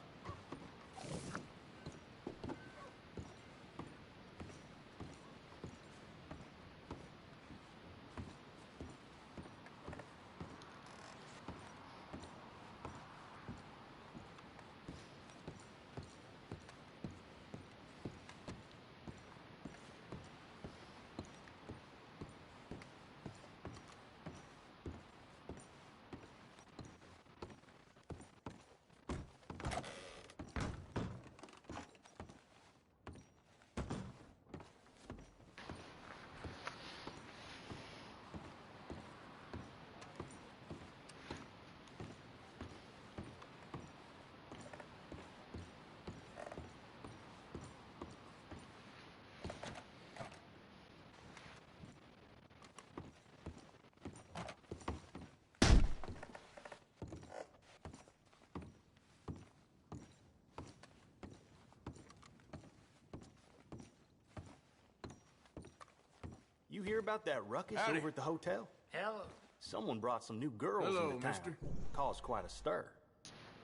You hear about that ruckus Howdy. over at the hotel? Hello. Someone brought some new girls Hello, into town. mister. Caused quite a stir.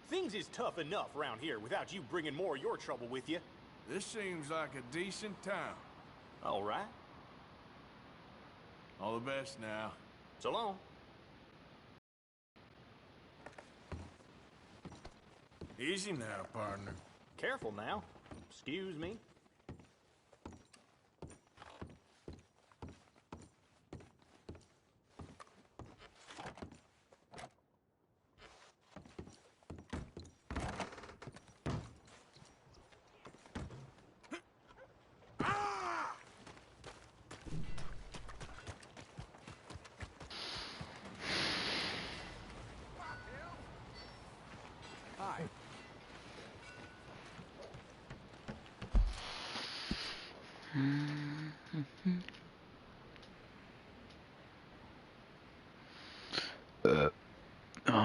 Things is tough enough around here without you bringing more of your trouble with you. This seems like a decent town. All right. All the best now. So long. Easy now, partner. Careful now. Excuse me. Hi.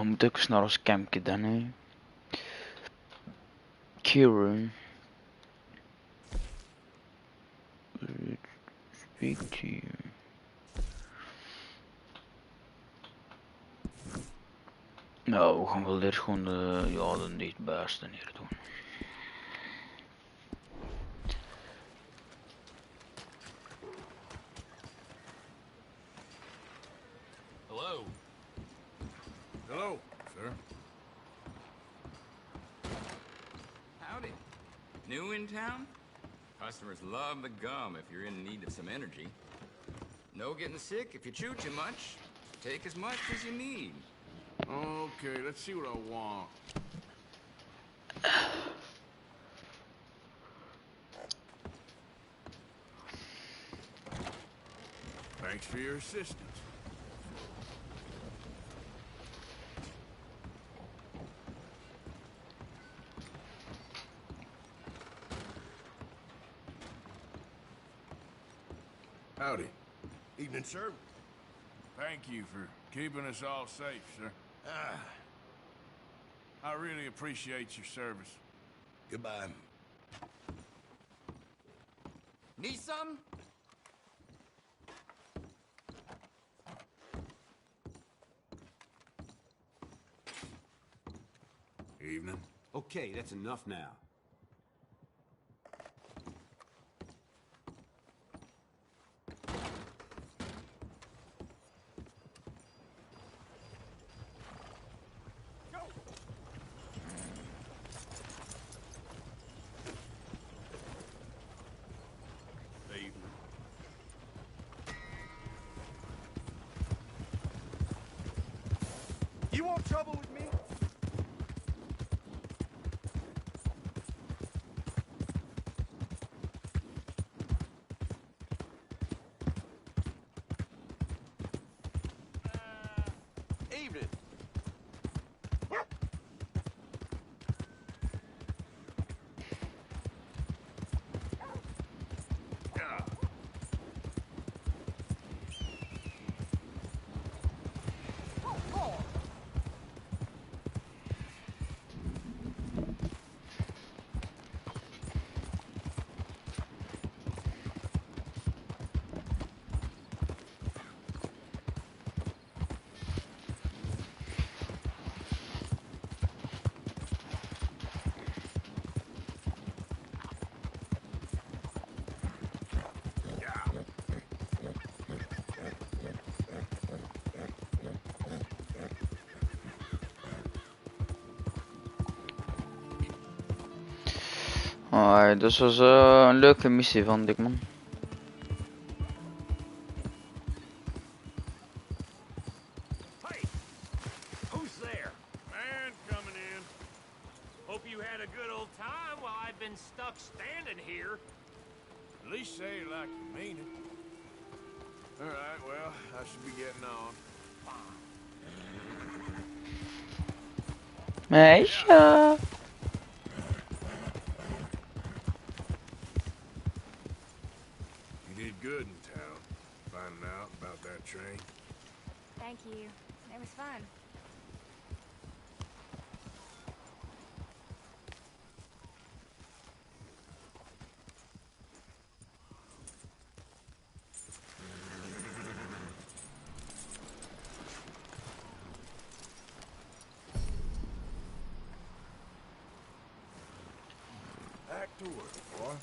Moet ik snel als campje dan, hè? Kieran. Speak to you. Nou, we gaan wel eerst gewoon de niet beste hier doen. Hello. Hello, sir. Howdy. New in town? Customers love the gum if you're in need of some energy. No getting sick if you chew too much. Take as much as you need. Okay, let's see what I want. Thanks for your assistance. Howdy. Evening, sir. Thank you for keeping us all safe, sir. I really appreciate your service. Goodbye. Need some? Evening. Okay, that's enough now. You want trouble with me? Evening. Alright, dus was een leuke missie vond ik, man. Who's there? Man coming in. Hope you had a good old time while I've been stuck standing here. At least say it like you mean it. Alright, well, I should be getting on. Meisje. You did good in town, finding out about that train. Thank you. It was fun. Back to work, boy.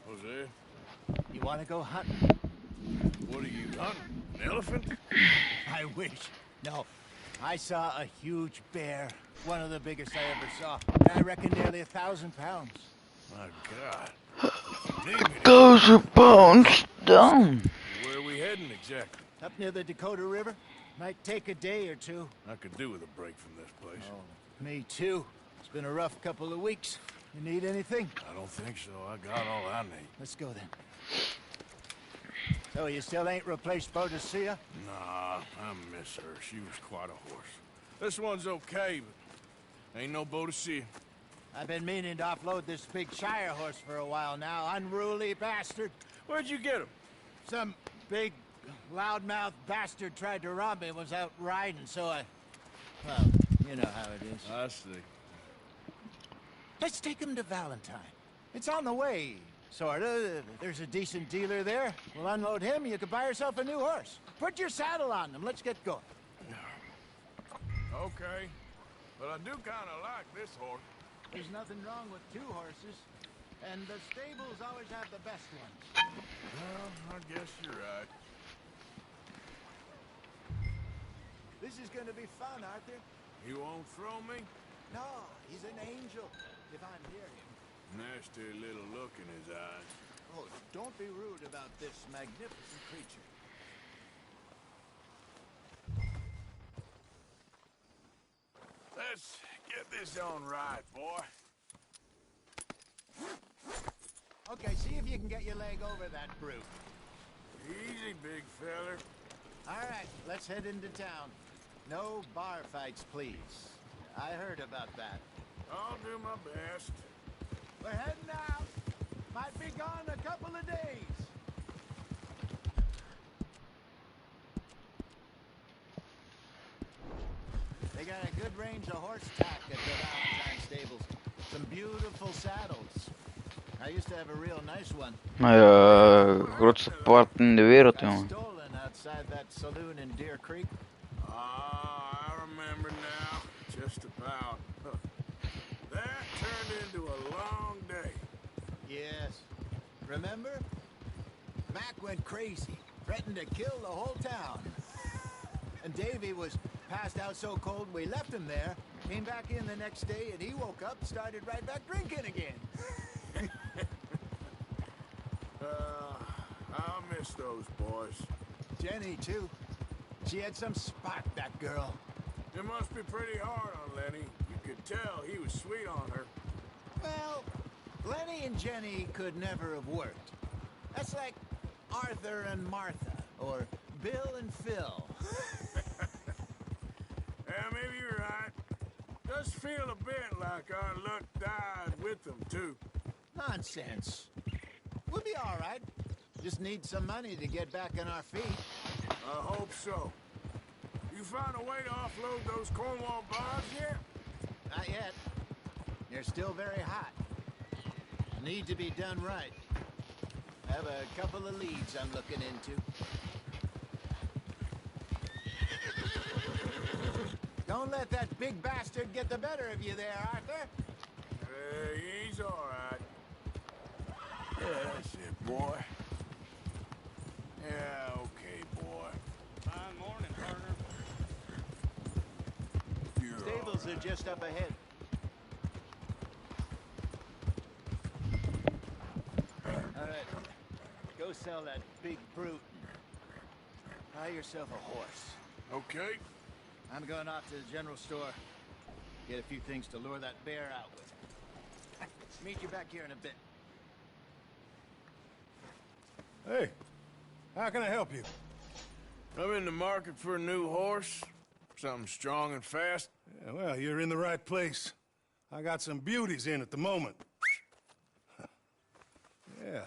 Jose? You want to go hunting? What are you hunting? An elephant? I wish. No. I saw a huge bear. One of the biggest I ever saw. I reckon nearly 1,000 pounds. My God. Name it. 1000 pounds down. Where are we heading exactly? Up near the Dakota River. Might take a day or two. I could do with a break from this place. Oh, me too. It's been a rough couple of weeks. You need anything? I don't think so. I got all I need. Let's go then. So you still ain't replaced Boadicea? Nah, I miss her. She was quite a horse. This one's okay, but ain't no Boadicea. I've been meaning to offload this big Shire horse for a while now. Unruly bastard. Where'd you get him? Some big, loudmouth bastard tried to rob me and was out riding, so I... Well, you know how it is. I see. Let's take him to Valentine. It's on the way, sorta. There's a decent dealer there. We'll unload him, you could buy yourself a new horse. Put your saddle on him, let's get going. Okay, but I do kinda like this horse. There's nothing wrong with two horses. And the stables always have the best ones. Well, I guess you're right. This is gonna be fun, Arthur. You won't throw me? No, he's an angel, if I'm near him. Nasty little look in his eyes. Oh, don't be rude about this magnificent creature. Let's get this on right, boy. Okay, see if you can get your leg over that brute. Easy, big feller. All right, let's head into town. No bar fights, please. I heard about that. I'll do my best. We're heading out. Might be gone a couple of days. They got a good range of horse tack at the Valentine stables. Some beautiful saddles. I used to have a real nice one. Grootste paard in de wereld, jongen. Stolen outside that saloon in Deer Creek. Ah, I remember now. Just about. That turned into a long day. Yes. Remember? Mac went crazy, threatened to kill the whole town. And Davy was passed out so cold we left him there, came back in the next day, and he woke up and started right back drinking again. I'll miss those boys. Jenny, too. She had some spark, that girl. It must be pretty hard on Lenny. You could tell he was sweet on her. Well, Lenny and Jenny could never have worked. That's like Arthur and Martha, or Bill and Phil. Yeah, maybe you're right. Does feel a bit like our luck died with them, too. Nonsense. We'll be all right. Just need some money to get back on our feet. I hope so. You find a way to offload those Cornwall bonds yet? Not yet. They're still very hot. Need to be done right. I have a couple of leads I'm looking into. Don't let that big bastard get the better of you there, Arthur. He's all right. Yeah, that's it, boy. Yeah, okay, boy. Fine morning, partner. Stables are just up ahead. All right, go sell that big brute. Buy yourself a horse. Okay. I'm going off to the general store. Get a few things to lure that bear out with. Meet you back here in a bit. Hey, how can I help you? I'm in the market for a new horse. Something strong and fast. Yeah, well, you're in the right place. I got some beauties in at the moment. Yeah.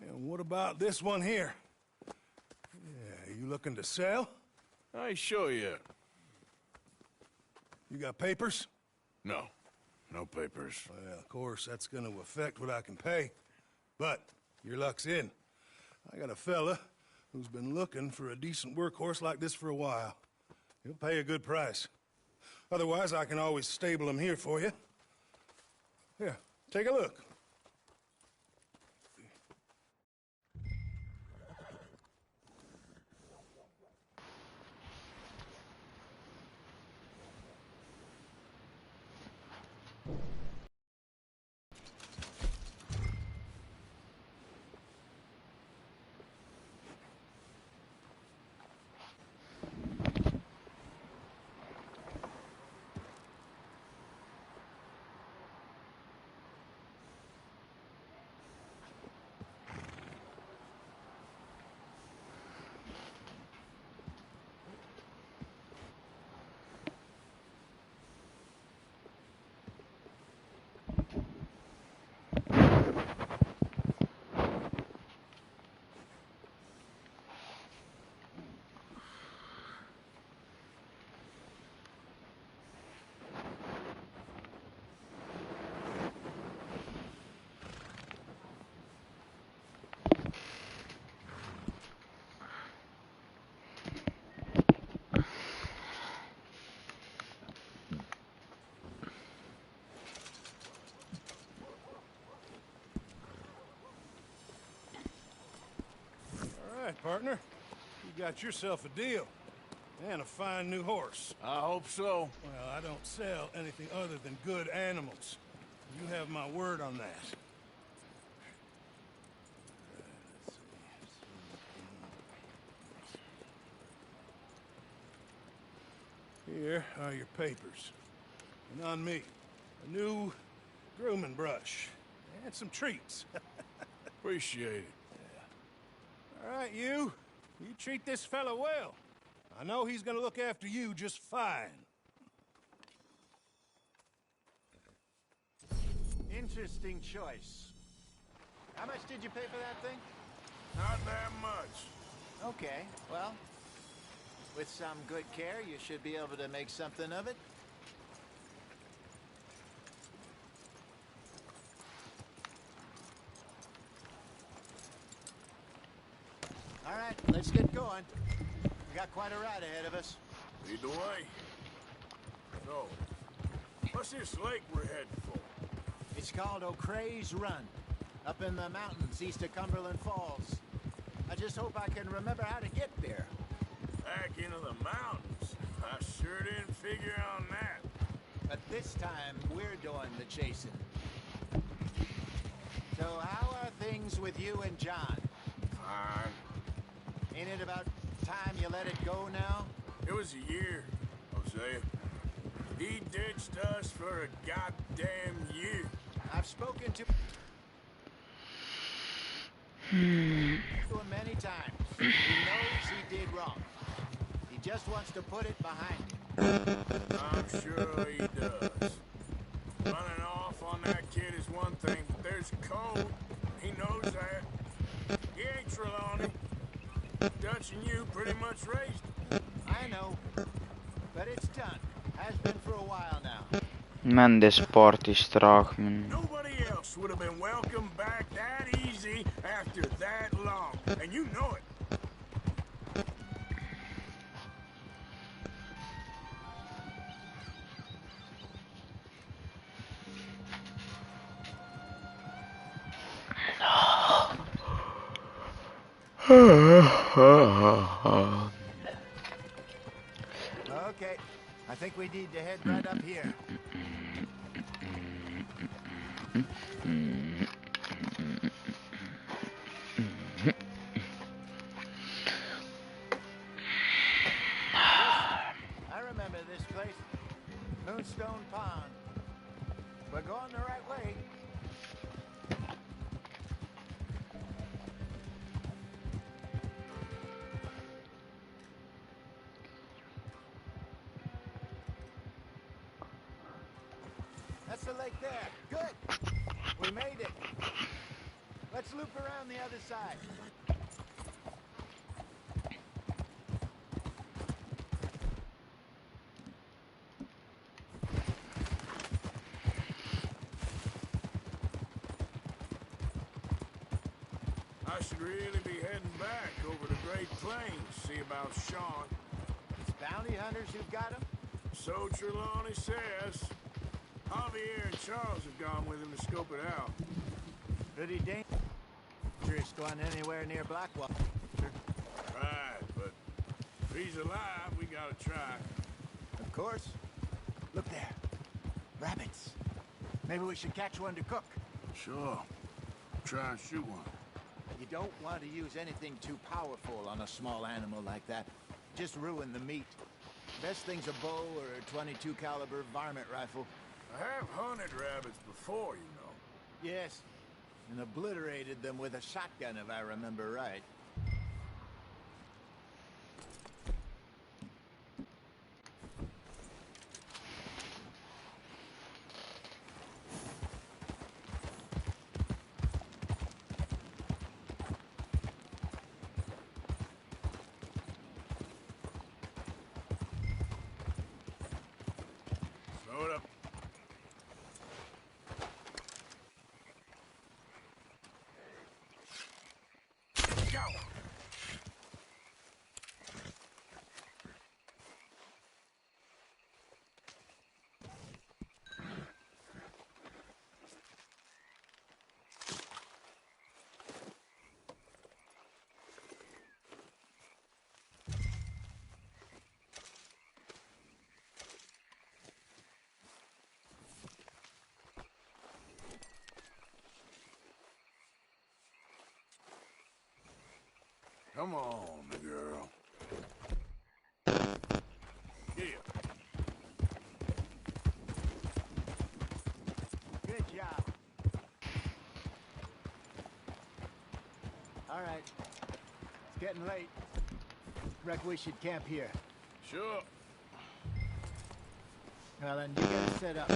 And what about this one here? Yeah, you looking to sell? I show you. You got papers? No. No papers. Well, of course, that's gonna affect what I can pay. But your luck's in. I got a fella who's been looking for a decent workhorse like this for a while. He'll pay a good price. Otherwise, I can always stable him here for you. Here, take a look. All right, partner. You got yourself a deal. And a fine new horse. I hope so. Well, I don't sell anything other than good animals. You have my word on that. Here are your papers. And on me, a new grooming brush. And some treats. Appreciate it. Yeah. All right, you treat this fella well. I know he's gonna look after you just fine. Interesting choice. How much did you pay for that thing? Not that much. Okay, well, with some good care, you should be able to make something of it. All right, let's get going. We got quite a ride ahead of us. Lead the way. So, what's this lake we're heading for? It's called O'Creagh's Run, up in the mountains east of Cumberland Falls. I just hope I can remember how to get there. Back into the mountains? I sure didn't figure on that. But this time, we're doing the chasing. So how are things with you and John? Fine. Ain't it about time you let it go now? It was a year, Hosea. He ditched us for a goddamn year. I've spoken to him many times. He knows he did wrong. He just wants to put it behind him. I'm sure he does. Running off on that kid is one thing, but there's code. He knows that. He ain't Trelawney. Dutch and you pretty much raised him. I know. But it's done. Has been for a while now. Man, this party is traag, man. Nobody else would have been welcomed back that easy after that long. And you know it. Okay. I think we need to head right up here. I remember this place. Moonstone Pond. We're going the right way. That's the lake there. Good. We made it. Let's loop around the other side. I should really be heading back over the Great Plains, see about Sean. It's bounty hunters who've got him? So Trelawney says. Javier and Charles have gone with him to scope it out. Pretty dangerous going anywhere near Blackwater. Right, but if he's alive, we gotta try. Of course. Look there. Rabbits. Maybe we should catch one to cook. Sure. Try and shoot one. You don't want to use anything too powerful on a small animal like that. Just ruin the meat. Best thing's a bow or a 22 caliber varmint rifle. I have hunted rabbits before, you know. Yes, and obliterated them with a shotgun if I remember right. Slow it up. Go! Come on, girl. Yeah. Good job. All right. It's getting late. Reckon we should camp here. Sure. Well, then you get it set up.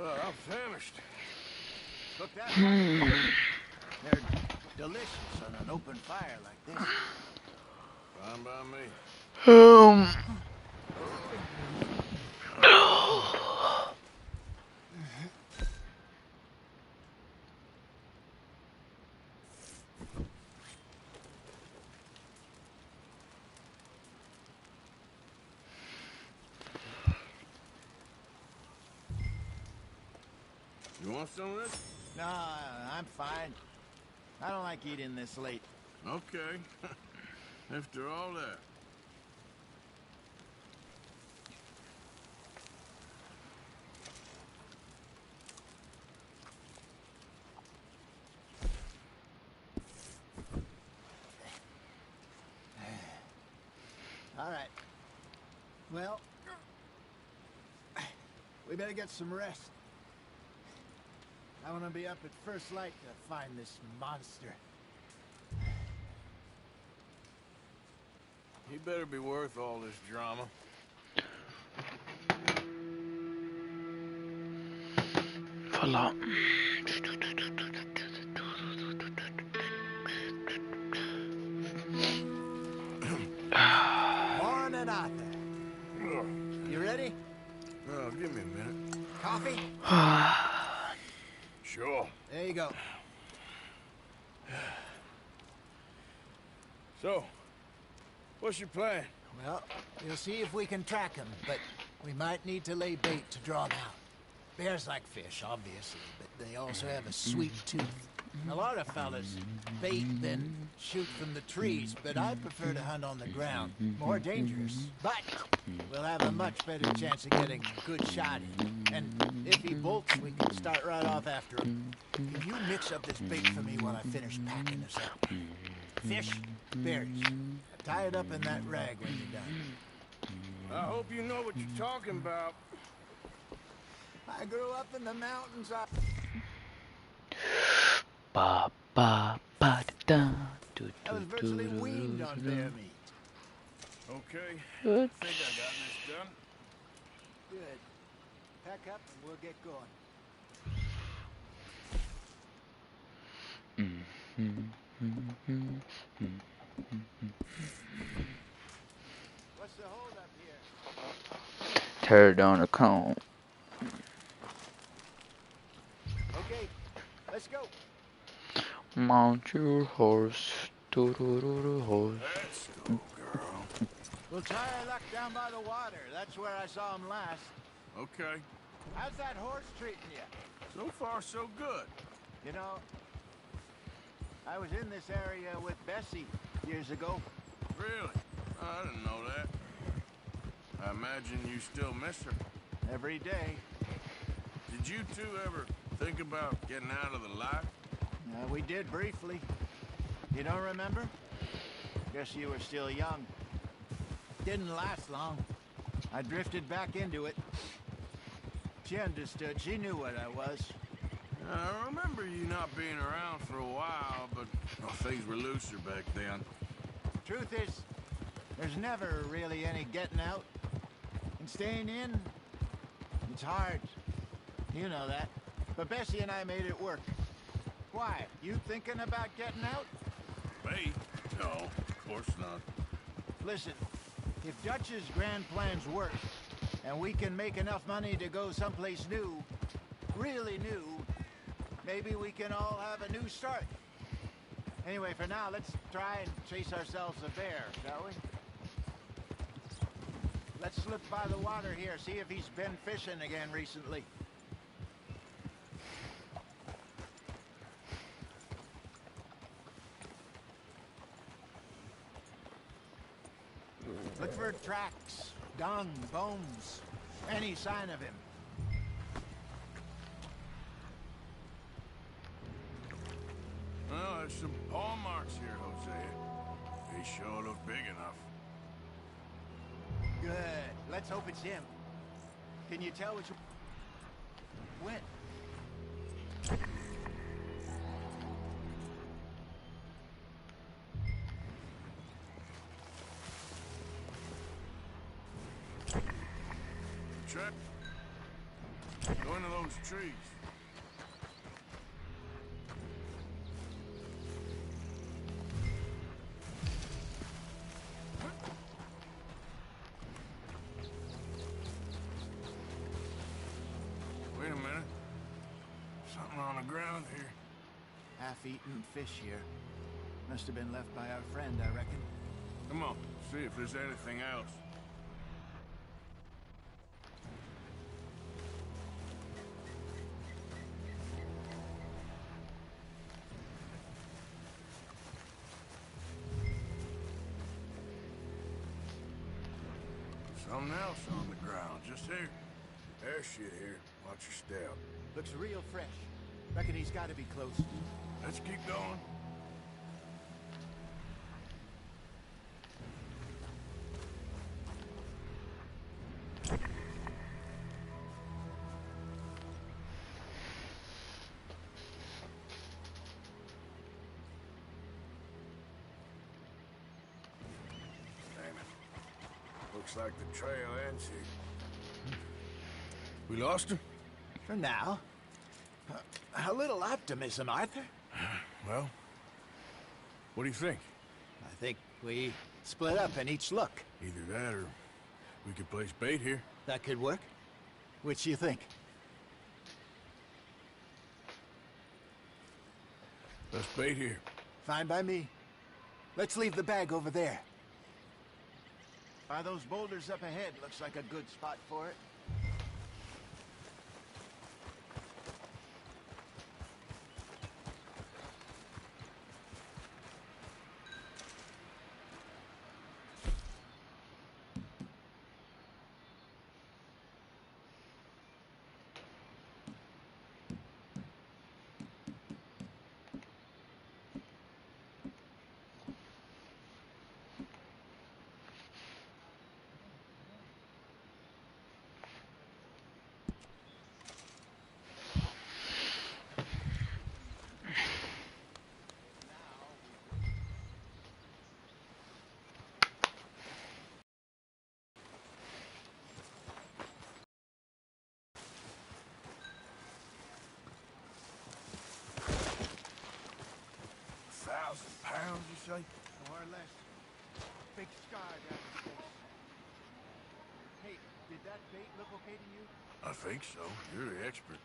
I'm famished. Cook that one. They're delicious on an open fire like this. Fine by me. You want some of this? No, I'm fine. I don't like eating this late. Okay. After all that. All right. Well, we better get some rest. I want to be up at first light to find this monster. He better be worth all this drama. Voilà. Morning, Arthur. You ready? Oh, give me a minute. Coffee? Sure. There you go. So, what's your plan? Well, we'll see if we can track him, but we might need to lay bait to draw him out. Bears like fish, obviously, but they also have a sweet tooth. A lot of fellas bait, then shoot from the trees, but I prefer to hunt on the ground. More dangerous, but we'll have a much better chance of getting a good shot in. And if he bolts, we can start right off after him. Can you mix up this bait for me while I finish packing this up? Fish, berries. Tie it up in that rag when you're done. I hope you know what you're talking about. I grew up in the mountains. Ba ba ba da do I was do virtually do weaned on bear meat. Okay. Good. I think I got this done. Good. Pack up and we'll get going. What's the hold up here? Tear down the cone. Okay, let's go. Mount your horse. Do do do do horse. Let's go, girl. We'll try our luck down by the water. That's where I saw him last. Okay. How's that horse treating you? So far, so good. You know, I was in this area with Bessie years ago. Really? I didn't know that. I imagine you still miss her. Every day. Did you two ever think about getting out of the life? We did briefly. You don't remember? Guess you were still young. Didn't last long. I drifted back into it. She understood. She knew what I was. I remember you not being around for a while, but things were looser back then. Truth is, there's never really any getting out. And staying in, it's hard. You know that. But Bessie and I made it work. Why? You thinking about getting out? Me? No, of course not. Listen, if Dutch's grand plans work, and we can make enough money to go someplace new, really new, maybe we can all have a new start. Anyway, for now, let's try and chase ourselves a bear, shall we? Let's look by the water here, see if he's been fishing again recently. Look for tracks, dung, bones, any sign of him. Well, there's some paw marks here, Hosea. They sure look big enough. Good. Let's hope it's him. Can you tell which when? Trap. Go into those trees. Wait a minute. Something on the ground here. Half-eaten fish here. Must have been left by our friend, I reckon. Come on, see if there's anything else. Something else on the ground, just here. There's shit here. Watch your step. Looks real fresh. Reckon he's got to be close. Let's keep going. Damn it. Looks like the trail ends here. We lost him? For now. A little optimism, Arthur. Well, what do you think? I think we split up and each look. Either that or we could place bait here. That could work. Which do you think? Let's bait here. Fine by me. Let's leave the bag over there. By those boulders up ahead, looks like a good spot for it. £1,000, you say? More or less. Big scar down his face. Hey, did that bait look okay to you? I think so. You're the expert.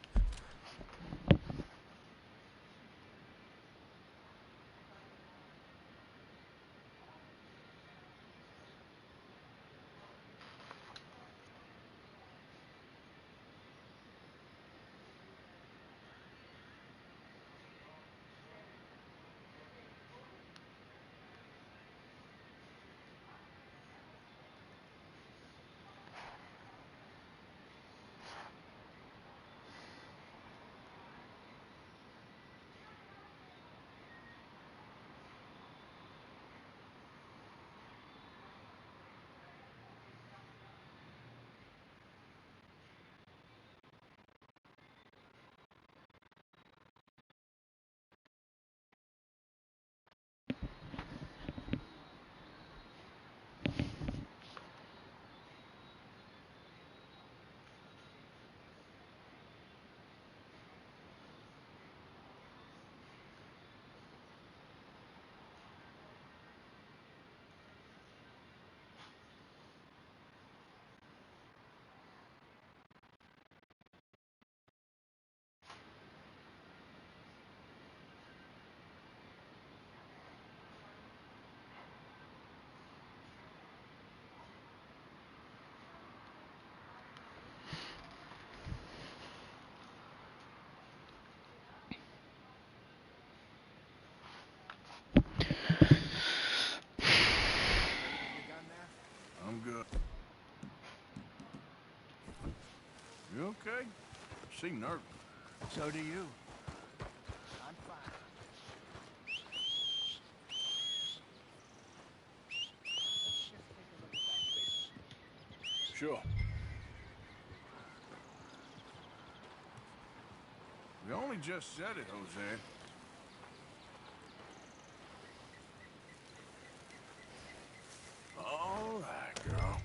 You okay? You seem nervous. So do you. I'm fine. Sure. You only just said it, Jose. All right, girl.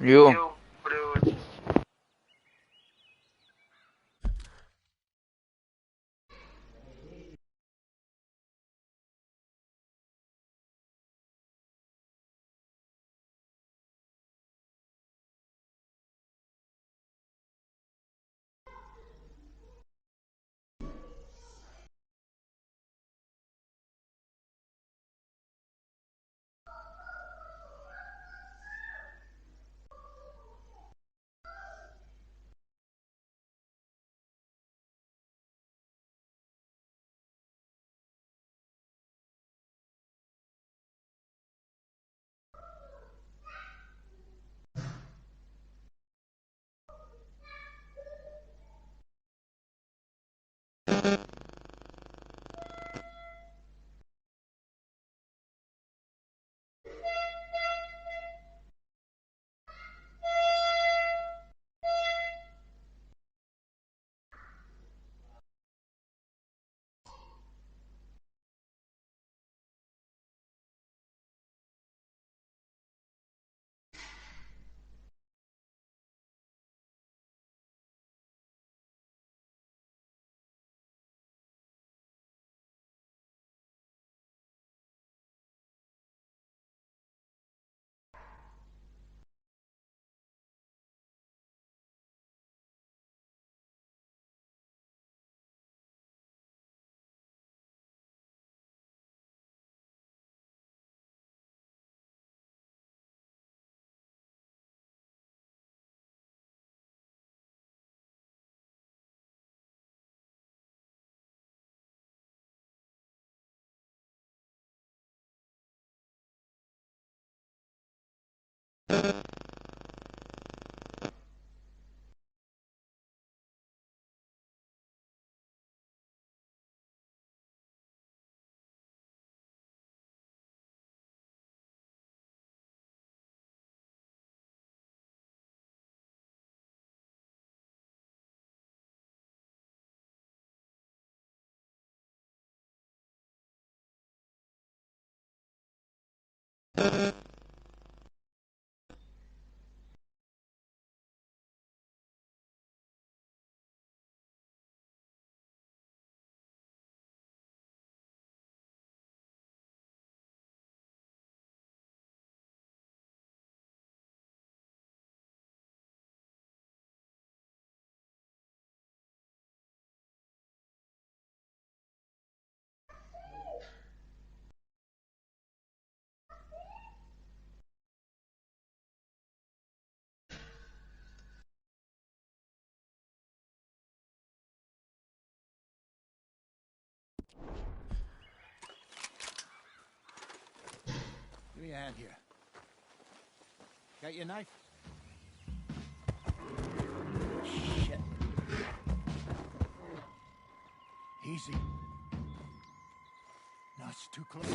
Yo. Give me a hand here. Got your knife? Shit. Easy. No, it's too close.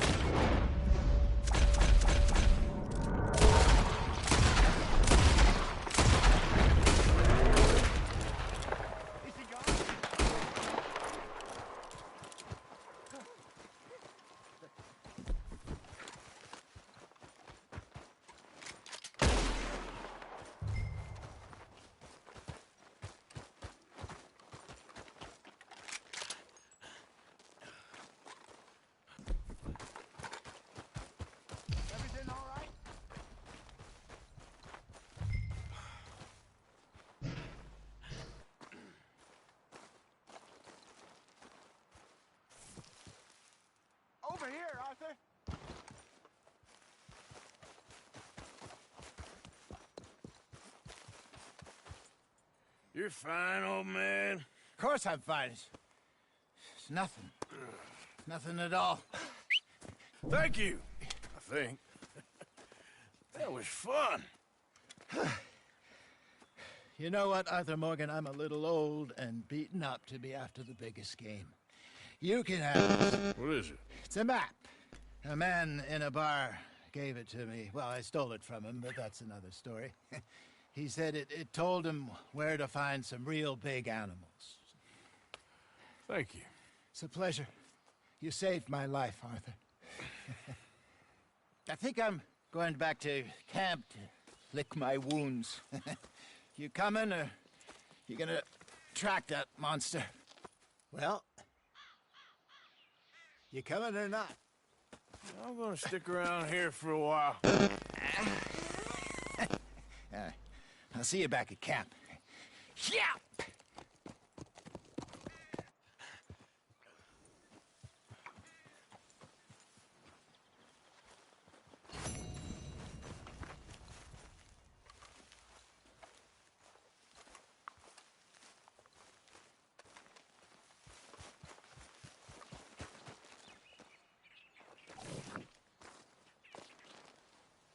Over here, Arthur. You're fine, old man. Of course I'm fine. It's nothing. Nothing at all. Thank you, I think. That was fun. You know what, Arthur Morgan? I'm a little old and beaten up to be after the biggest game. You can have this. What is it? It's a map. A man in a bar gave it to me. Well, I stole it from him, but that's another story. He said it told him where to find some real big animals. Thank you. It's a pleasure. You saved my life, Arthur. I think I'm going back to camp to lick my wounds. You coming, or you gonna track that monster? Well, you coming or not? I'm gonna stick around here for a while. I'll see you back at camp. Yeah!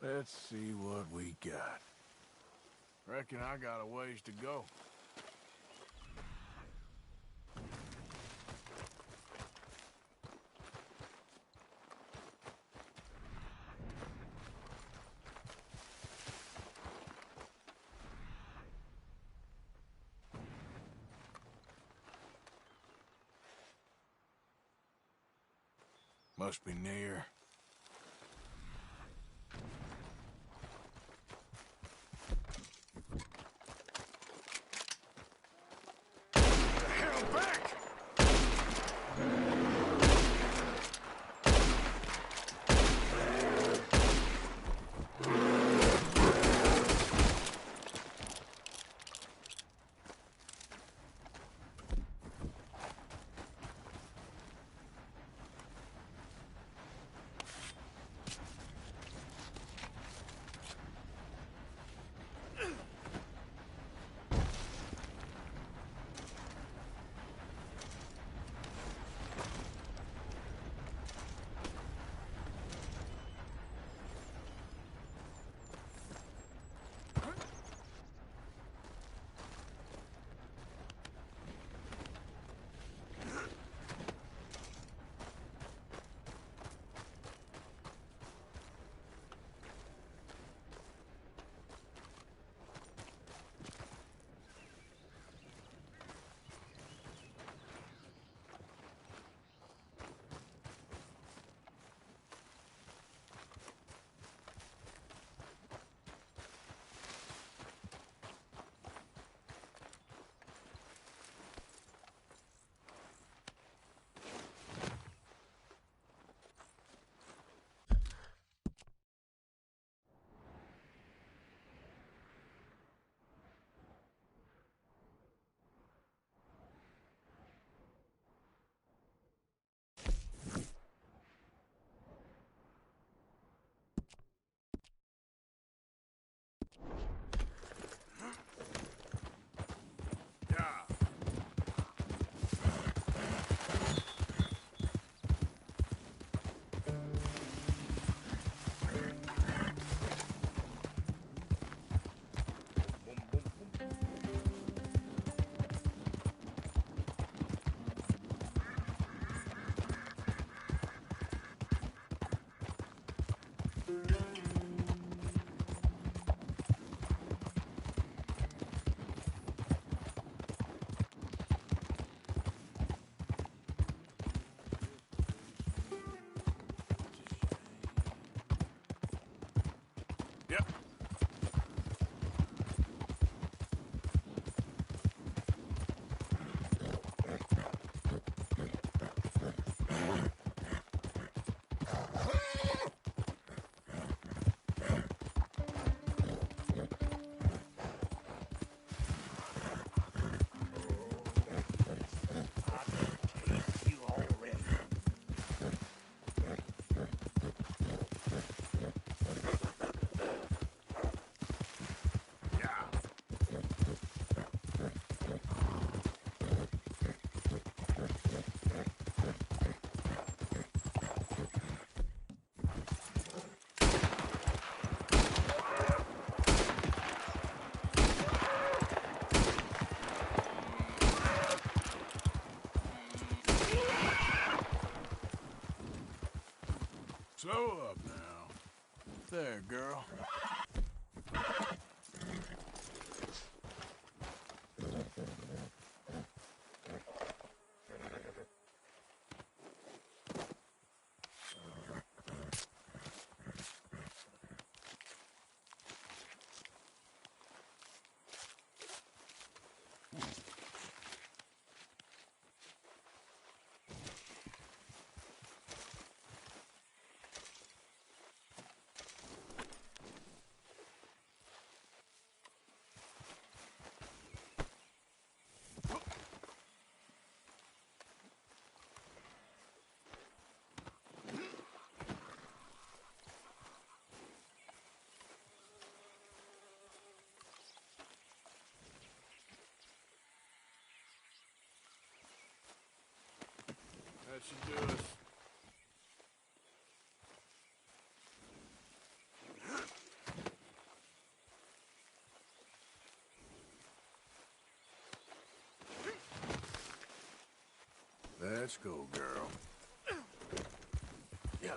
Let's see what we got. Reckon I got a ways to go. Must be near. should do us. Let's go, girl. Yeah.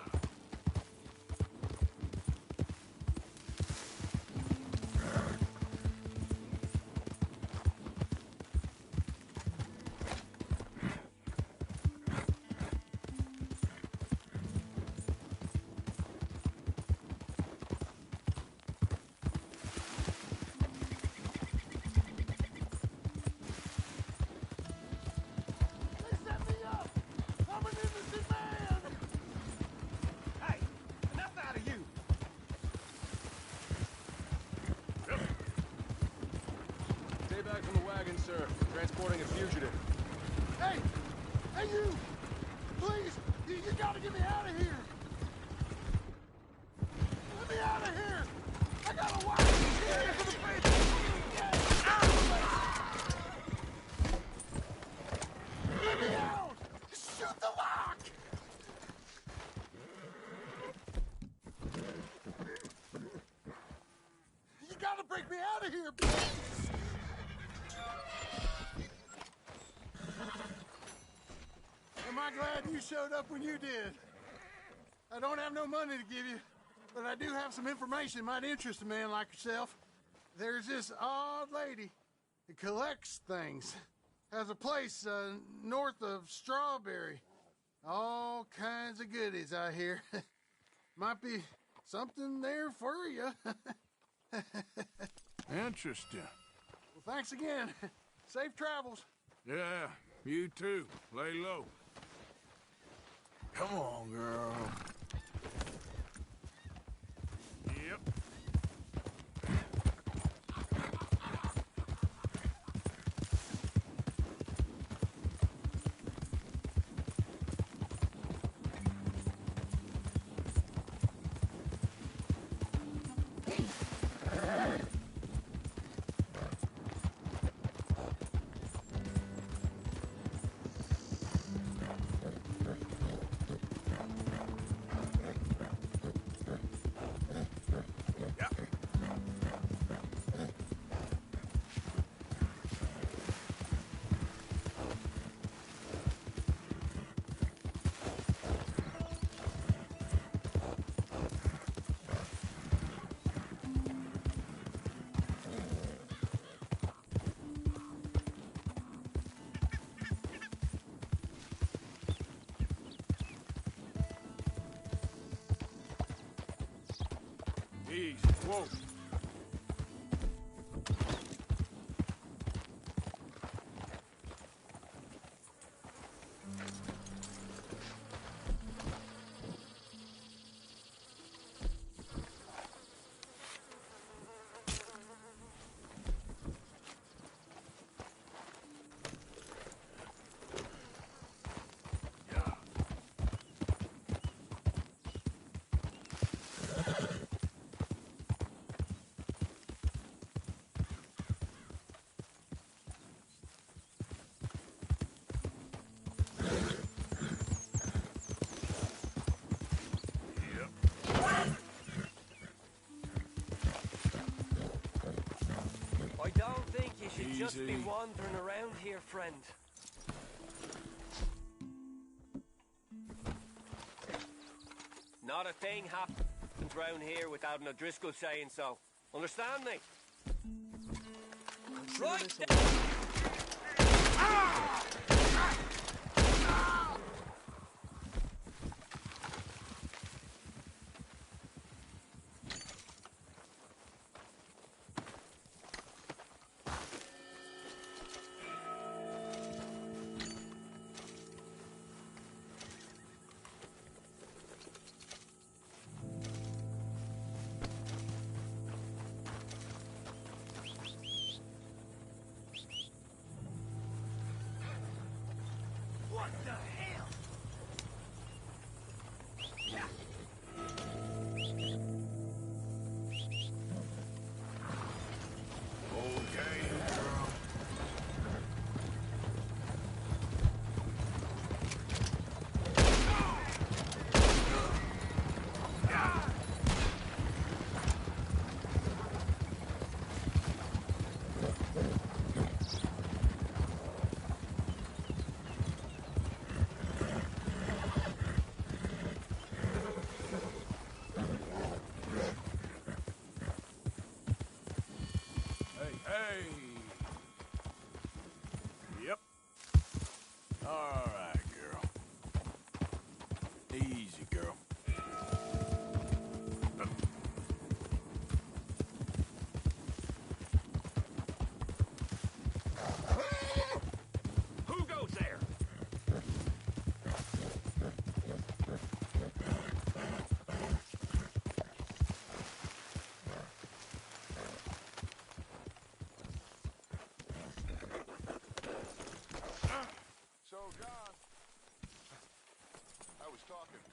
Sir, transporting a fugitive. Hey! Hey, you! Please! You gotta get me out of here! Let me out of here! I got a wife here for the face! Let me out! Shoot the lock! You gotta break me out of here, please! Am I glad you showed up when you did? I don't have no money to give you, but I do have some information that might interest a man like yourself. There's this odd lady that collects things. Has a place north of Strawberry. All kinds of goodies, I hear. Might be something there for you. Interesting. Well, thanks again. Safe travels. Yeah, you too. Lay low. Come on, girl. Yep. Easy. Whoa. I don't think you should just be Easy. wandering around here, friend. Not a thing happens round here without an O'Driscoll saying so. Understand me? Right. What the hell? Okay, girl.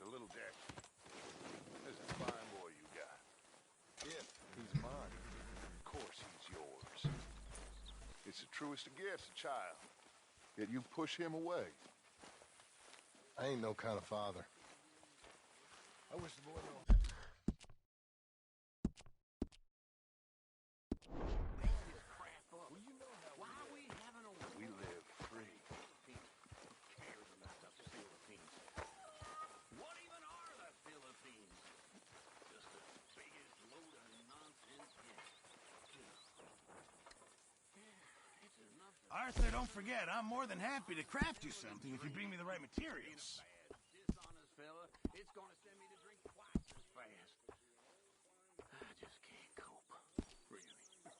a little deck. This is a fine boy you got. If he's mine, of course he's yours. It's the truest of gifts, a child. Yet you push him away. I ain't no kind of father. I wish the boy knew. We live free. Cares about the Philippines? What even are the Philippines? Just the biggest load of nonsense yet. It's enough. Arthur, don't forget, I'm more than happy to craft you something if you bring me the right materials. Dishonest fella, it's gonna send me to drink twice as fast. I just can't cope. Really. I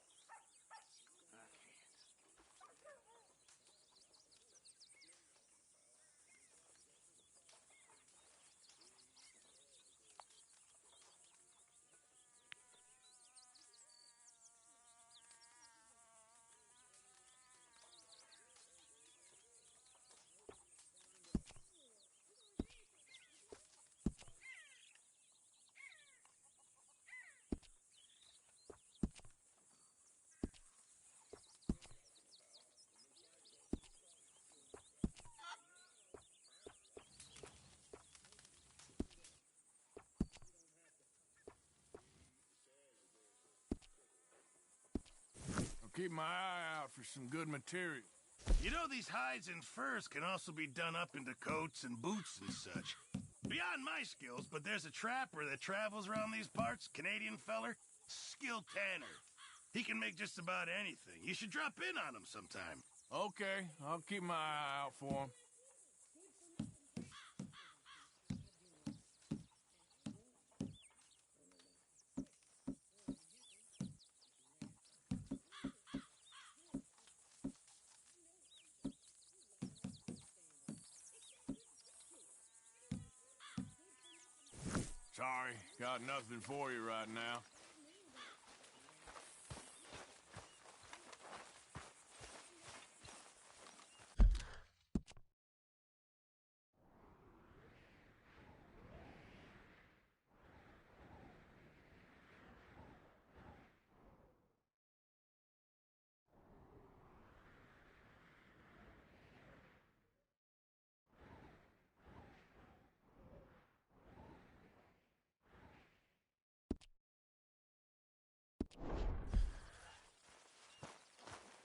can't. I'll keep my eye out for some good material. You know these hides and furs can also be done up into coats and boots and such. Beyond my skills, but there's a trapper that travels around these parts, Canadian feller, skilled tanner. He can make just about anything. You should drop in on him sometime. Okay, I'll keep my eye out for him. Sorry, got nothing for you right now.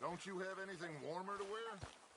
Don't you have anything warmer to wear?